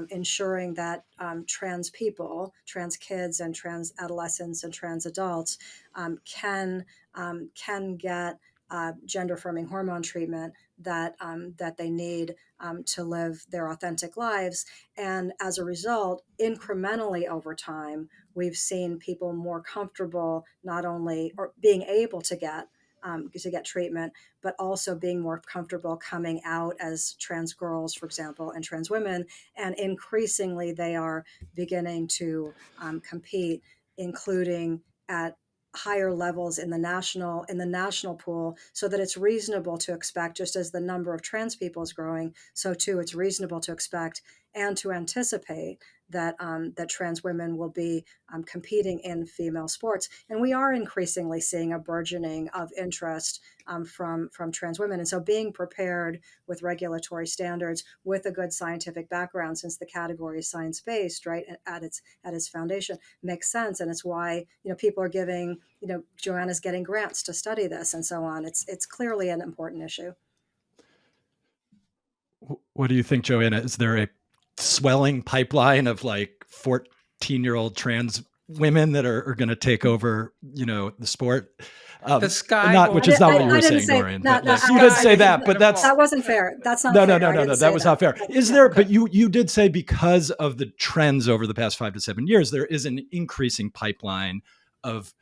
ensuring that trans people, trans kids, and trans adolescents and trans adults can get gender affirming hormone treatment that they need to live their authentic lives. And as a result, incrementally over time, we've seen people more comfortable, not only or being able to get treatment, but also being more comfortable coming out as trans girls, for example, and trans women. And increasingly, they are beginning to compete, including at higher levels in the national pool, so that it's reasonable to expect, just as the number of trans people is growing, so too it's reasonable to expect and to anticipate that that trans women will be competing in female sports. And we are increasingly seeing a burgeoning of interest from trans women. And so being prepared with regulatory standards, with a good scientific background, since the category is science-based, right, at its foundation, makes sense. And it's why, people are giving, Joanna's getting grants to study this and so on. It's clearly an important issue. What do you think, Joanna? Is there a swelling pipeline of like 14-year-old trans women that are going to take over, the sport? The sky not, which is not what you were saying, say, Dorian. No, But you did say that, but that's that wasn't fair. That's not no, fair. no. That was not fair. Is there? But you did say, because of the trends over the past 5 to 7 years, there is an increasing pipeline of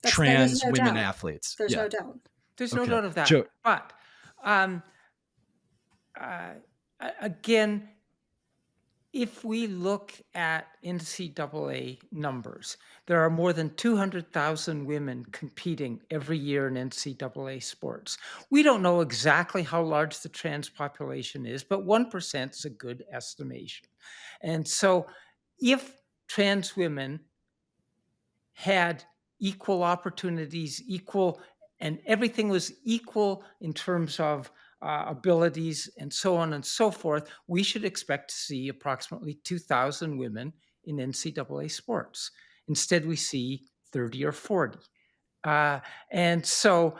trans women athletes. There's no doubt. There's no doubt of that. But again, if we look at NCAA numbers, there are more than 200,000 women competing every year in NCAA sports. We don't know exactly how large the trans population is, but 1% is a good estimation. And so if trans women had equal opportunities, and everything was equal in terms of abilities and so on and so forth, we should expect to see approximately 2,000 women in NCAA sports. Instead, we see 30 or 40. And so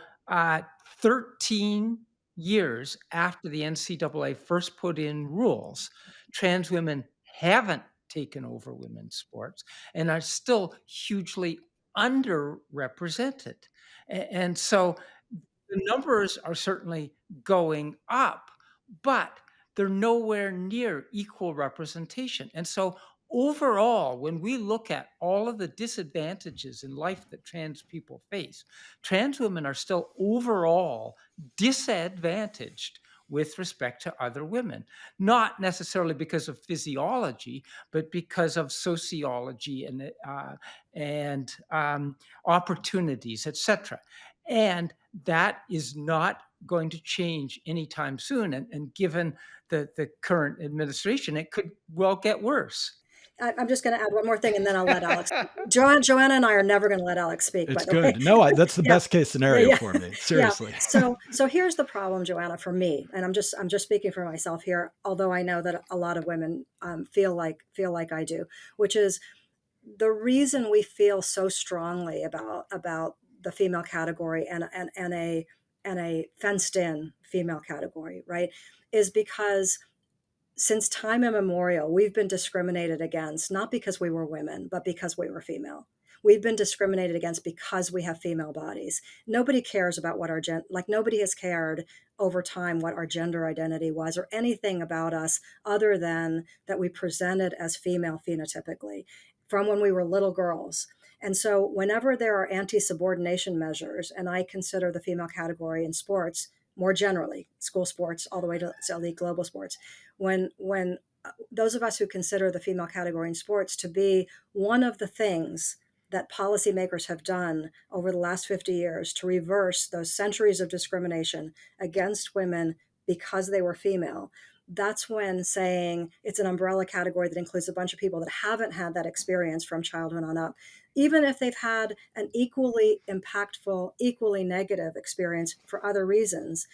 13 years after the NCAA first put in rules, trans women haven't taken over women's sports and are still hugely underrepresented. And so the numbers are certainly going up, but they're nowhere near equal representation. And so overall, when we look at all of the disadvantages in life that trans people face, trans women are still overall disadvantaged with respect to other women, not necessarily because of physiology, but because of sociology and opportunities, etc. And that is not going to change anytime soon. And given the current administration, it could well get worse. I'm just going to add one more thing, and then I'll let Alex. Joanna and I are never going to let Alex speak. It's but good. Okay. No, that's the best case scenario for me. Seriously. So here's the problem, Joanna, for me, and I'm just speaking for myself here. Although I know that a lot of women feel like I do, which is the reason we feel so strongly about the female category and a fenced-in female category, right, is because since time immemorial, we've been discriminated against, not because we were women, but because we were female. We've been discriminated against because we have female bodies. Nobody cares about what our nobody has cared over time what our gender identity was or anything about us other than that we presented as female phenotypically from when we were little girls. And so whenever there are anti-subordination measures, and I consider the female category in sports more generally, school sports all the way to elite global sports, when those of us who consider the female category in sports to be one of the things that policymakers have done over the last 50 years to reverse those centuries of discrimination against women because they were female, that's when saying it's an umbrella category that includes a bunch of people that haven't had that experience from childhood on up, even if they've had an equally impactful, equally negative experience for other reasons,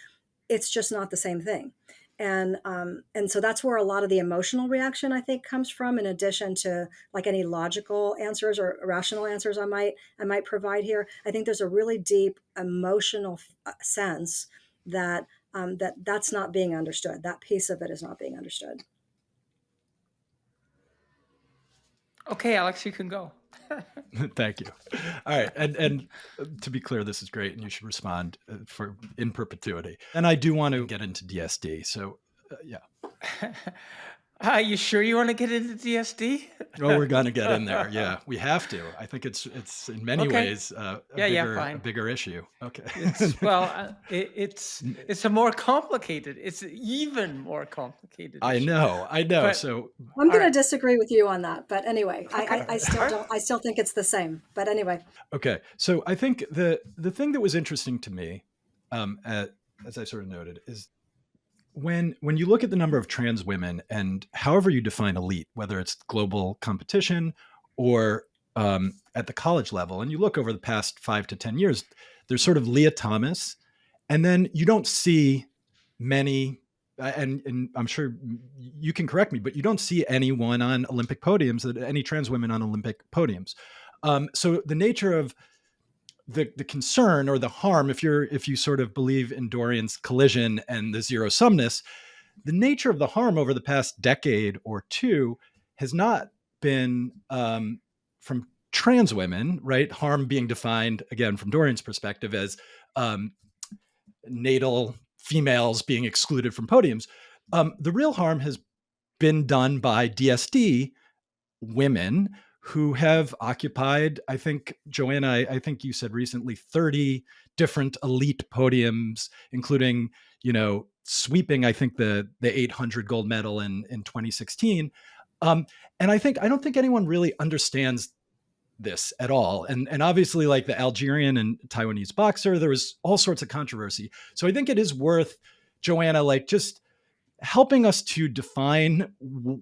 it's just not the same thing. And so that's where a lot of the emotional reaction, I think, comes from, in addition to like any logical answers or rational answers I might provide here. I think there's a really deep emotional sense that that's not being understood. That piece of it is not being understood. Okay, Alex, you can go. Thank you. All right. And to be clear, this is great, and you should respond in perpetuity. And I do want to get into DSD. So, yeah. You sure you want to get into DSD? Oh, we're gonna get in there. Yeah, we have to. I think it's in many Okay. ways Yeah, yeah, a fine. bigger issue. Okay. It's well, it's a more complicated. It's an even more complicated I issue. know, I know. But So I'm all going to right, disagree with you on that, but anyway, okay, I still all right. don't. I still think it's the same. But anyway, okay, so I think the thing that was interesting to me, as I sort of noted, is when you look at the number of trans women and however you define elite, whether it's global competition or at the college level, and you look over the past 5 to 10 years, there's sort of Leah Thomas, and then you don't see many. And I'm sure you can correct me, but you don't see anyone on Olympic podiums, any trans women on Olympic podiums. So the nature of the concern or the harm, if you sort of believe in Dorian's collision and the zero sumness, the nature of the harm over the past decade or two has not been from trans women, right? Harm being defined again from Dorian's perspective as um, natal females being excluded from podiums. The real harm has been done by DSD women who have occupied, I think, Joanna, I think you said recently, 30 different elite podiums, including, sweeping, I think, the 800 gold medal in 2016. Um, and I don't think anyone really understands this at all. And obviously, like the Algerian and Taiwanese boxer, there was all sorts of controversy. So I think it is worth, Joanna, like just helping us to define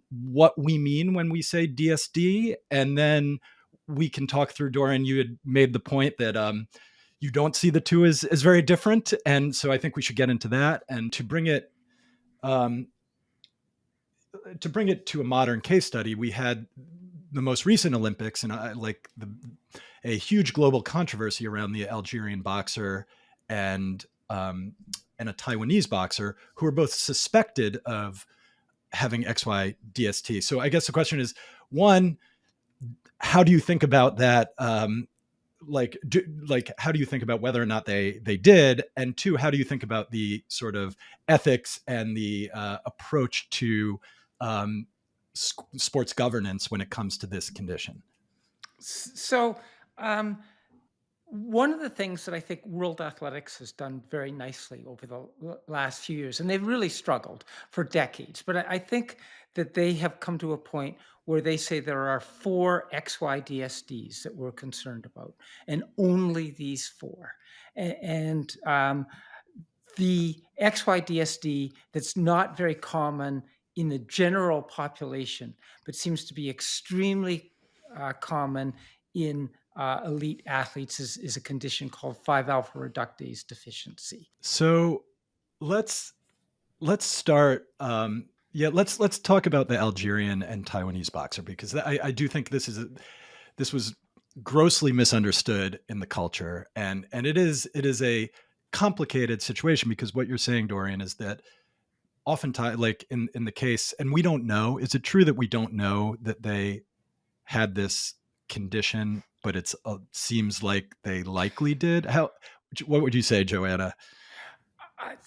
what we mean when we say DSD, and then we can talk through. Dorian, you had made the point that you don't see the two as very different, and so I think we should get into that. And um, to bring it to a modern case study, we had the most recent Olympics, and a huge global controversy around the Algerian boxer and and a Taiwanese boxer who were both suspected of having XY DST. So I guess the question is, one, how do you think about that? How do you think about whether or not they did? And two, how do you think about the sort of ethics and the approach to sports governance when it comes to this condition? So, um, one of the things that I think World Athletics has done very nicely over the last few years, and they've really struggled for decades, but I think that they have come to a point where they say there are four XYDSDs that we're concerned about, and only these four. And the XYDSD that's not very common in the general population, but seems to be extremely common in elite athletes is a condition called 5-alpha reductase deficiency. So let's start. Yeah, let's talk about the Algerian and Taiwanese boxer, because I do think this was grossly misunderstood in the culture, and it is a complicated situation, because what you're saying, Dorian, is that oftentimes, like in the case, and we don't know, is it true that we don't know that they had this condition, but it's seems like they likely did? What would you say, Joanna? I-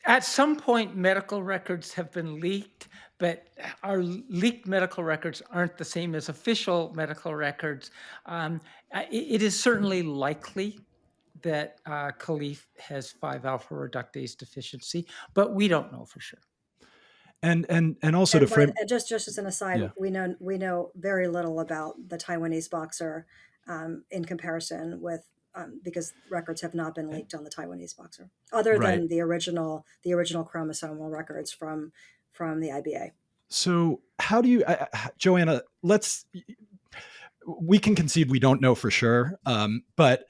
At some point, medical records have been leaked, but our leaked medical records aren't the same as official medical records. It is certainly likely that Khalif has 5-alpha reductase deficiency, but we don't know for sure. And also to and frame. just as an aside, Yeah. we know very little about the Taiwanese boxer in comparison with because records have not been leaked on the Taiwanese boxer, other Right. than the original chromosomal records from the IBA. So how do you, Joanna? We can concede we don't know for sure, but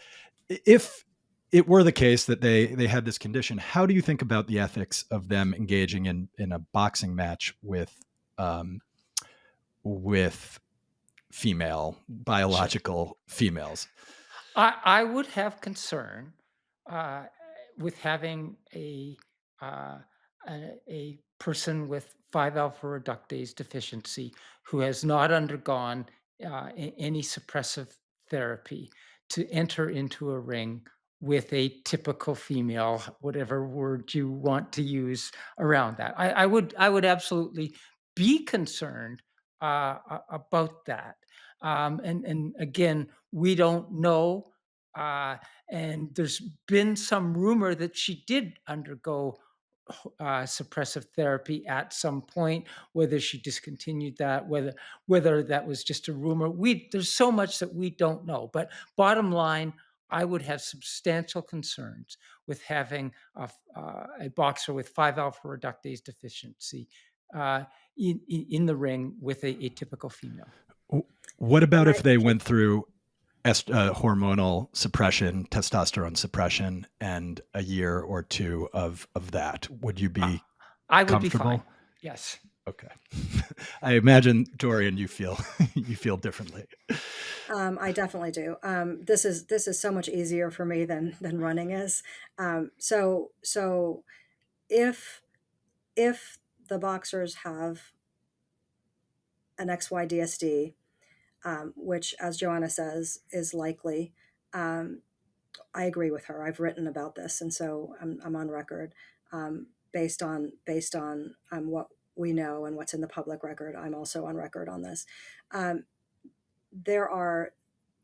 if it were the case that they had this condition, how do you think about the ethics of them engaging in a boxing match um, with female Sure. biological females? I would have concern uh, with having uh, a person with 5-alpha reductase deficiency who has not undergone any suppressive therapy to enter into a ring with a typical female, whatever word you want to use around that. I would absolutely be concerned about that. And again, we don't know. Uh, and there's been some rumor that she did undergo suppressive therapy at some point. Whether she discontinued that, whether that was just a rumor, there's so much that we don't know. But bottom line, I would have substantial concerns with having a boxer with 5-alpha reductase deficiency uh, in the ring with a typical female. What about And if they went through hormonal suppression, testosterone suppression, and a year or two of that? Would you Uh, be I would be fine. comfortable? Yes. Okay. I imagine, Dorian, you feel you feel differently. I definitely do. This is so much easier for me than running is. So if the boxers have an XYDSD, which, as Joanna says, is likely, um, I agree with her. I've written about this, and so I'm on record, based on what we know and what's in the public record. I'm also on record on this. Um, there are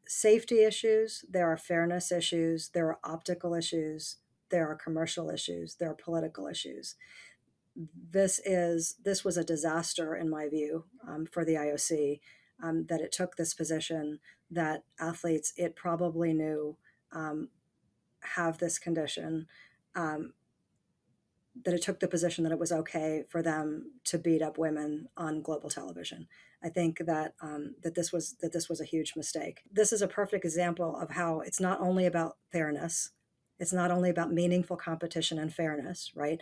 safety issues, there are fairness issues, there are optical issues, there are commercial issues, there are political issues. This was a disaster in my view, for the IOC, that it took this position that athletes it probably knew, um, have this condition, um, that it took the position that it was okay for them to beat up women on global television. I think that this was a huge mistake. This is a perfect example of how it's not only about fairness, it's not only about meaningful competition and fairness, right?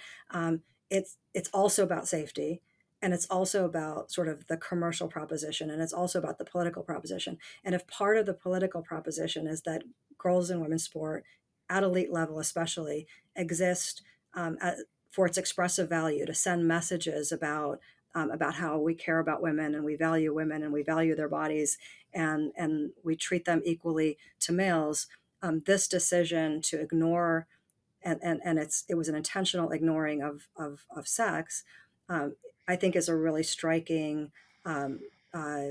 It's also about safety, and it's also about sort of the commercial proposition, and it's also about the political proposition. And if part of the political proposition is that girls and women's sport, at elite level especially, exist, at, for its expressive value, to send messages about how we care about women and we value their bodies, and we treat them equally to males. This decision to ignore, and it was an intentional ignoring of sex, um, I think is a really striking, um, uh,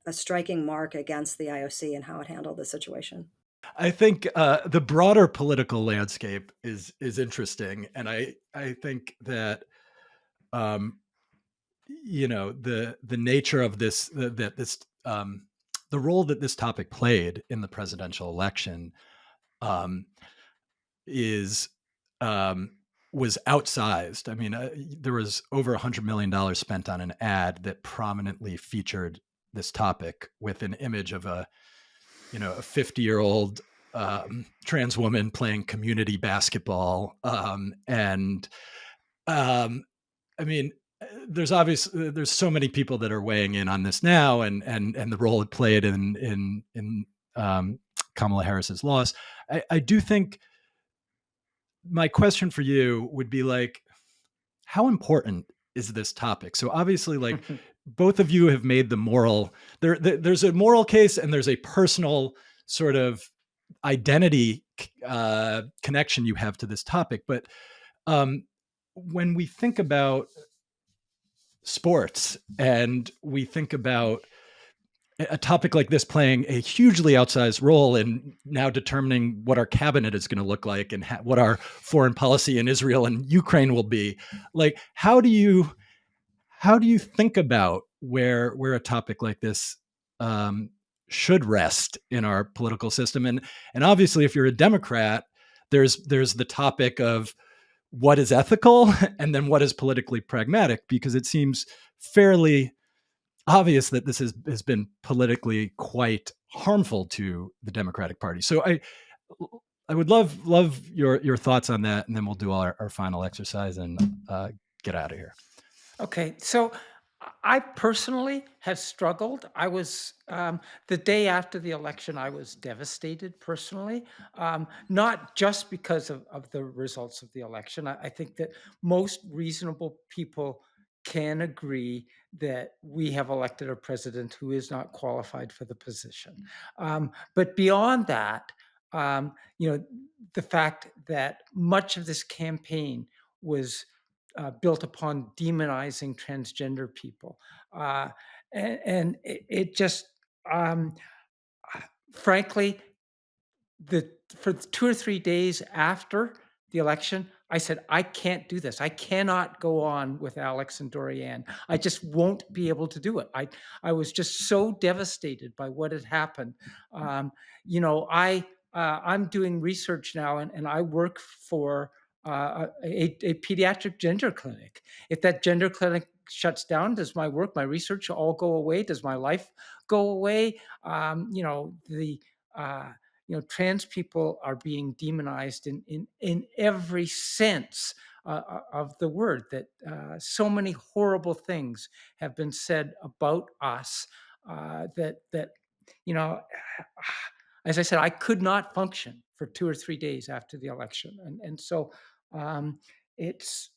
a striking mark against the IOC and how it handled the situation. I think the broader political landscape is interesting, and I think that um, the nature of this that this the role that this topic played in the presidential election um, is um, was outsized. I mean, there was over $100 million spent on an ad that prominently featured this topic with an image of a 50-year-old trans woman playing community basketball, and um, I mean, there's so many people that are weighing in on this now, and the role it played in Kamala Harris's loss. I do think my question for you would be like, how important is this topic? So obviously, like, both of you have made the moral there's a moral case and there's a personal sort of identity connection you have to this topic. But um, when we think about sports and we think about a topic like this playing a hugely outsized role in now determining what our cabinet is going to look like and what our foreign policy in Israel and Ukraine will be, like, how do you think about where a topic like this um, should rest in our political system? And obviously, if you're a Democrat, there's the topic of what is ethical and then what is politically pragmatic, because it seems fairly obvious that this has been politically quite harmful to the Democratic Party. So I would love your thoughts on that, and then we'll do our final exercise and get out of here. Okay, so I personally have struggled. The day after the election, I was devastated personally, not just because of the results of the election. I think that most reasonable people can agree that we have elected a president who is not qualified for the position. But beyond that, um, you know, the fact that much of this campaign was built upon demonizing transgender people. And it just, um, frankly, for 2 or 3 days after the election, I said, I can't do this. I cannot go on with Alex and Dorianne. I just won't be able to do it. I was just so devastated by what had happened. Um, I'm doing research now, and I work for a pediatric gender clinic. If that gender clinic shuts down, does my work, my research all go away? Does my life go away? Uh, trans people are being demonized in every sense of the word. That so many horrible things have been said about us. That you know, as I said, I could not function for 2 or 3 days after the election, and so um, it's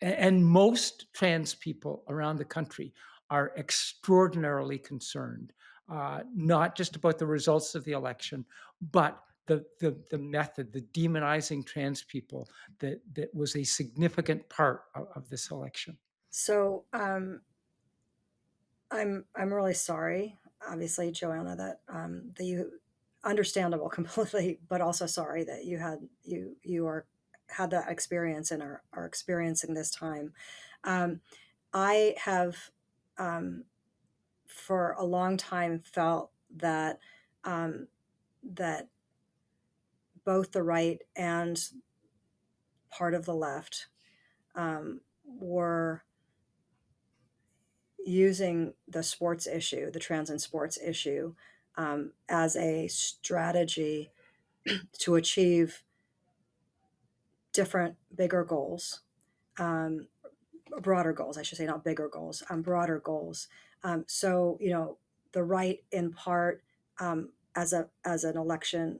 and most trans people around the country are extraordinarily concerned, not just about the results of the election, but the method, the demonizing trans people that was a significant part of this election. So I'm really sorry, obviously, Joanna, that you understandable completely, but also sorry that you are had that experience and are experiencing this time. Um, I have um, for a long time felt that um, that both the right and part of the left were using the sports issue, the trans and sports issue, as a strategy to achieve different, bigger goals, um, broader goals, I should say, not bigger goals, broader goals. So, the right, in part, as an election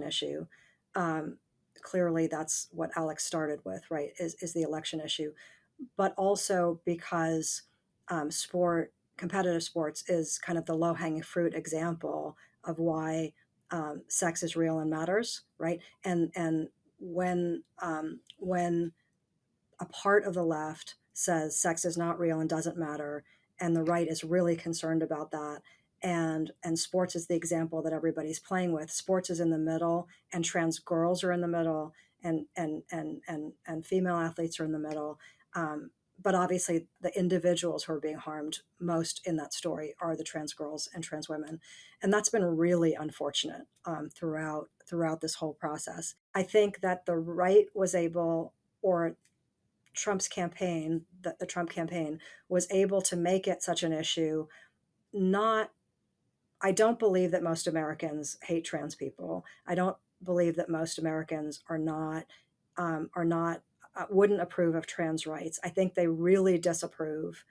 issue. Um, Clearly, that's what Alex started with, right? Is the election issue, but also because competitive sports is kind of the low hanging fruit example of why sex is real and matters, right? And when a part of the left says sex is not real and doesn't matter, and the right is really concerned about that, and sports is the example that everybody's playing with. Sports is in the middle, and trans girls are in the middle, and female athletes are in the middle. But obviously, the individuals who are being harmed most in that story are the trans girls and trans women, and that's been really unfortunate throughout this whole process. I think that the right was able, or the Trump campaign was able to make it such an issue. Not, I don't believe that most Americans hate trans people. I don't believe that most Americans are not wouldn't approve of trans rights. I think they really disapprove,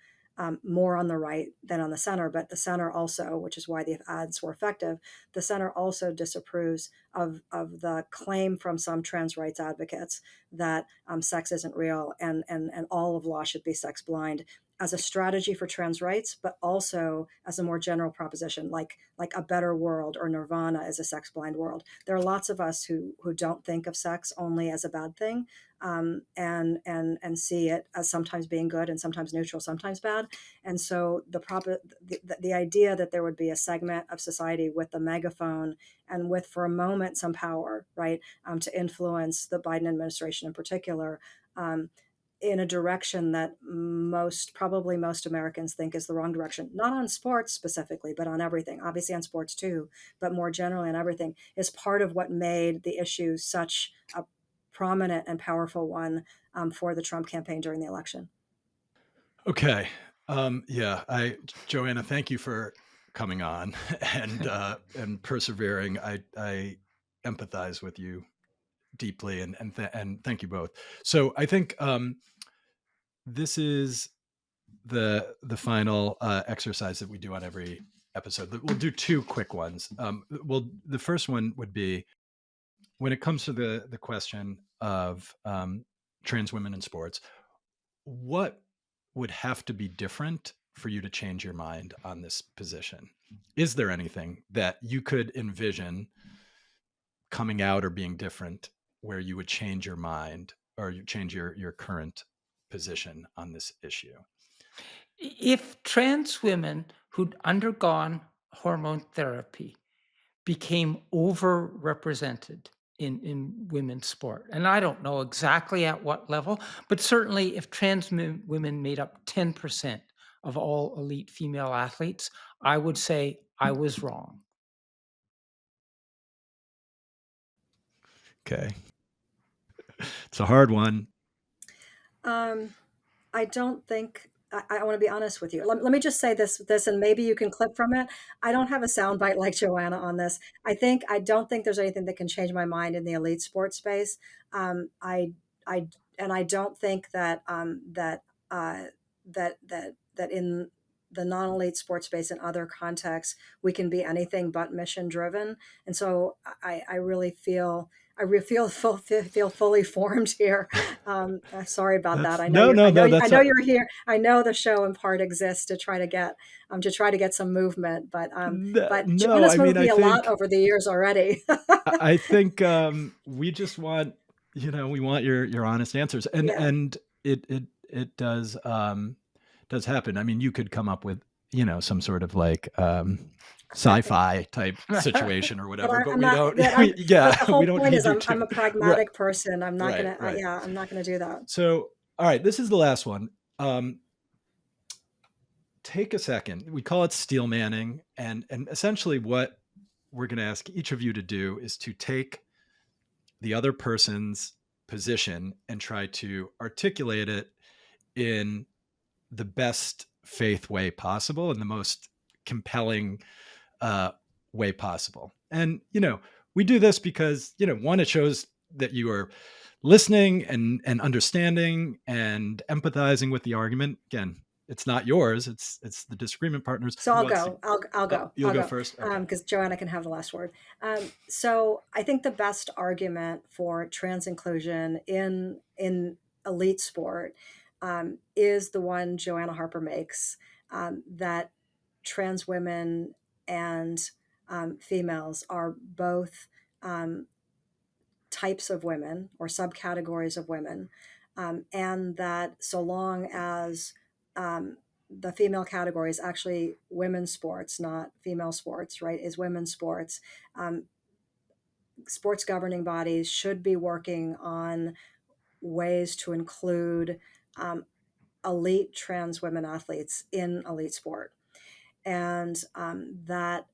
more on the right than on the center. But the center also, which is why the ads were effective, the center also disapproves of the claim from some trans rights advocates that sex isn't real, and all of law should be sex blind, as a strategy for trans rights, but also as a more general proposition, like a better world or nirvana is a sex blind world. There are lots of us who don't think of sex only as a bad thing, and see it as sometimes being good and sometimes neutral, sometimes bad. And so the idea that there would be a segment of society with a megaphone and with, for a moment, some power, right, to influence the Biden administration in particular, in a direction that probably most Americans think is the wrong direction, not on sports specifically, but on everything, obviously on sports too, but more generally on everything, is part of what made the issue such a prominent and powerful one, for the Trump campaign during the election. Okay. Yeah, Joanna, thank you for coming on and persevering. I empathize with you deeply, and thank you both. So I think this is the final exercise that we do on every episode. We'll do two quick ones. The first one would be, when it comes to the question of trans women in sports, what would have to be different for you to change your mind on this position? Is there anything that you could envision coming out or being different where you would change your mind, or you change your current position on this issue? If trans women who'd undergone hormone therapy became overrepresented in women's sport, and I don't know exactly at what level, but certainly if women made up 10% of all elite female athletes, I would say I was wrong. Okay. It's a hard one. I don't think I want to be honest with you. Let me just say this, and maybe you can clip from it. I don't have a soundbite like Joanna on this. I don't think there's anything that can change my mind in the elite sports space. I and I don't think that that in the non-elite sports space and other contexts we can be anything but mission driven. And so I really feel feel fully formed here. Sorry about that. I know No, no, no. I That's know you're here. I know the show in part exists to try to get some movement, but no. Joanna's I mean, moved I me a lot think over the years already. I think we just want, we want your honest answers, and Yeah, it does happen. I mean, you could come up with some sort of like right. sci-fi type situation or But whatever, but I'm we not. don't. But Yeah, but the we whole don't point need is you I'm to. a Right, pragmatic person. I'm not right, gonna. right. Yeah, I'm not gonna do that. So, all right, this is the last one. Take a second. We call it steel manning, and essentially what we're going to ask each of you to do is to take the other person's position and try to articulate it in the best faith way possible and the most compelling uh, way possible. And we do this because one, it shows that you are listening and understanding and empathizing with the argument. Again, it's not yours, it's the disagreement partners. So Who I'll wants to? go. I'll Oh, go. you'll I'll go go. first. Okay. Because Joanna can have the last word. So I think the best argument for trans inclusion in elite sport is the one Joanna Harper makes, that trans women and females are both um, types of women or subcategories of women, and that so long as the female category is actually women's sports, not female sports, right? Is women's sports. Um, Sports governing bodies should be working on ways to include um, elite trans women athletes in elite sport, and that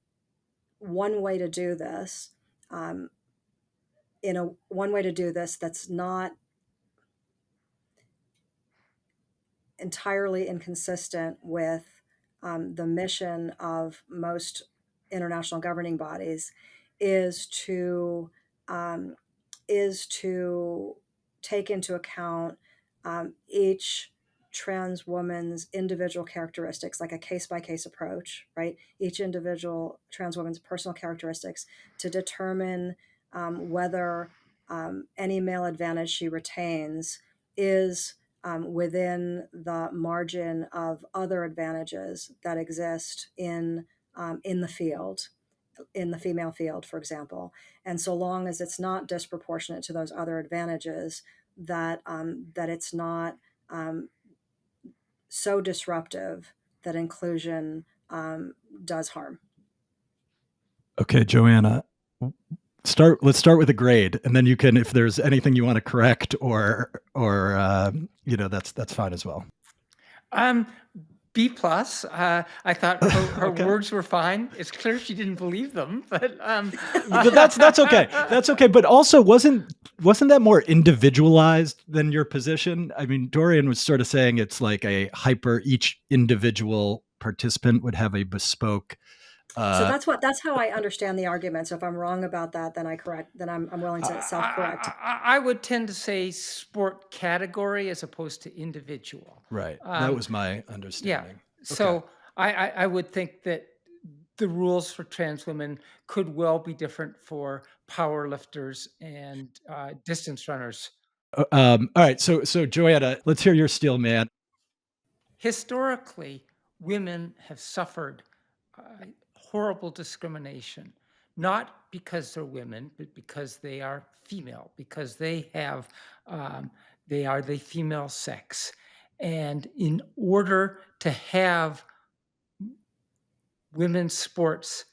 one way to do this, um, one way to do this that's not entirely inconsistent with the mission of most international governing bodies is to um, is to take into account each trans woman's individual characteristics, like a case by case approach, right? Each individual trans woman's personal characteristics to determine whether any male advantage she retains is within the margin of other advantages that exist in the field, in the female field, for example. And so long as it's not disproportionate to those other advantages, that it's not so disruptive that inclusion does harm. Okay, Joanna, let's start with a grade, and then you can, if there's anything you want to correct or that's fine as well. B plus. I thought her Okay. words were fine. It's clear she didn't believe them, but But that's okay. That's okay. But also, wasn't that more individualized than your position? I mean, Dorian was sort of saying it's like each individual participant would have a bespoke. So that's how I understand the argument. So if I'm wrong about that, then I'm willing to self-correct. I would tend to say sport category as opposed to individual. Right. That was my Yeah. understanding. So I would think that the rules for trans women could well be different for power lifters and distance runners. All right. So Joanna, let's hear your steel man. Historically, women have suffered horrible discrimination, not because they're women, but because they are female, because they are the female sex. And in order to have women's sports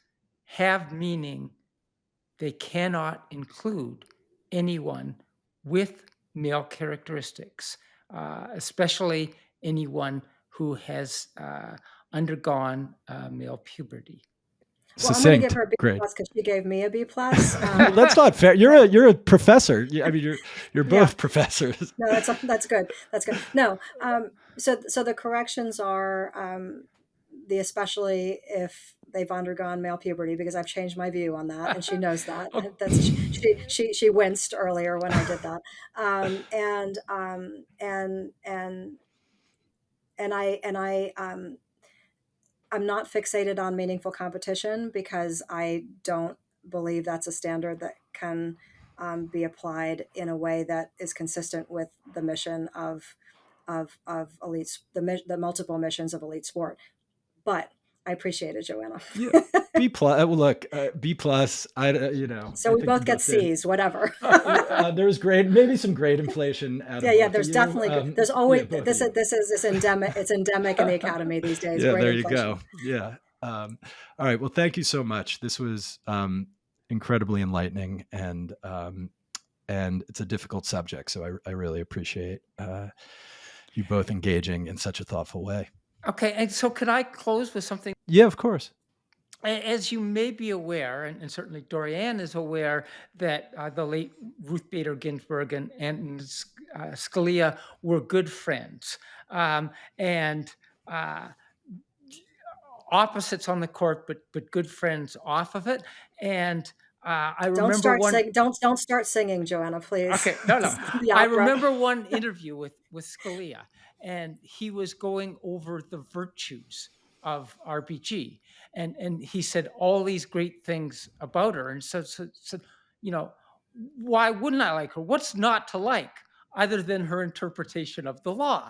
have meaning, they cannot include anyone with male characteristics, especially anyone who has undergone male puberty. Well, I'm going to give Succinct. her a B Great. plus because she gave me a B plus. Well, that's not fair. You're a professor. I mean, you're Yeah. both professors. No, that's good. That's good. No, so the corrections are the especially if they've undergone male puberty, because I've changed my view on that, and she knows that. That's she winced earlier when I did that, and I'm not fixated on meaningful competition because I don't believe that's a standard that can be applied in a way that is consistent with the mission of elite, the multiple missions of elite sport. But I appreciate it, Joanna. Yeah. B plus. Well, look, B plus. So we both get C's, whatever. There's grade, maybe some grade inflation out of Yeah. both There's of you. definitely there's always both this of you. is endemic. It's endemic in the academy these days. Yeah, Great there you inflation. go. Yeah. All right. Well, thank you so much. This was incredibly enlightening, and it's a difficult subject. So I really appreciate you both engaging in such a thoughtful way. Okay, and so could I close with something? Yeah, of course. As you may be aware, and certainly Dorianne is aware, that the late Ruth Bader Ginsburg and Scalia were good friends, and opposites on the court, but good friends off of it. And I remember don't start singing, Joanna, please. Okay, no. I remember one interview with Scalia, and he was going over the virtues of RBG, and he said all these great things about her, and so why wouldn't I like her? What's not to like other than her interpretation of the law?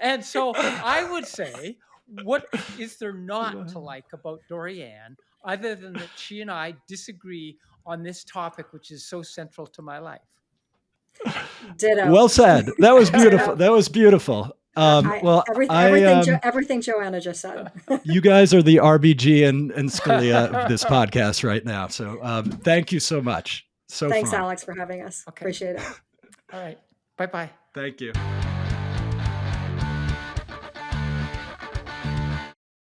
And so I would say, what is there not to like about Dorianne, other than that she and I disagree on this topic, which is so central to my life? Ditto. Well said. That was beautiful. That was beautiful. Everything Joanna just said. You guys are the RBG and Scalia of this podcast right now. So thank you so much. Thanks, fun. Alex, for having us. Okay. Appreciate it. All right. Bye-bye. Thank you.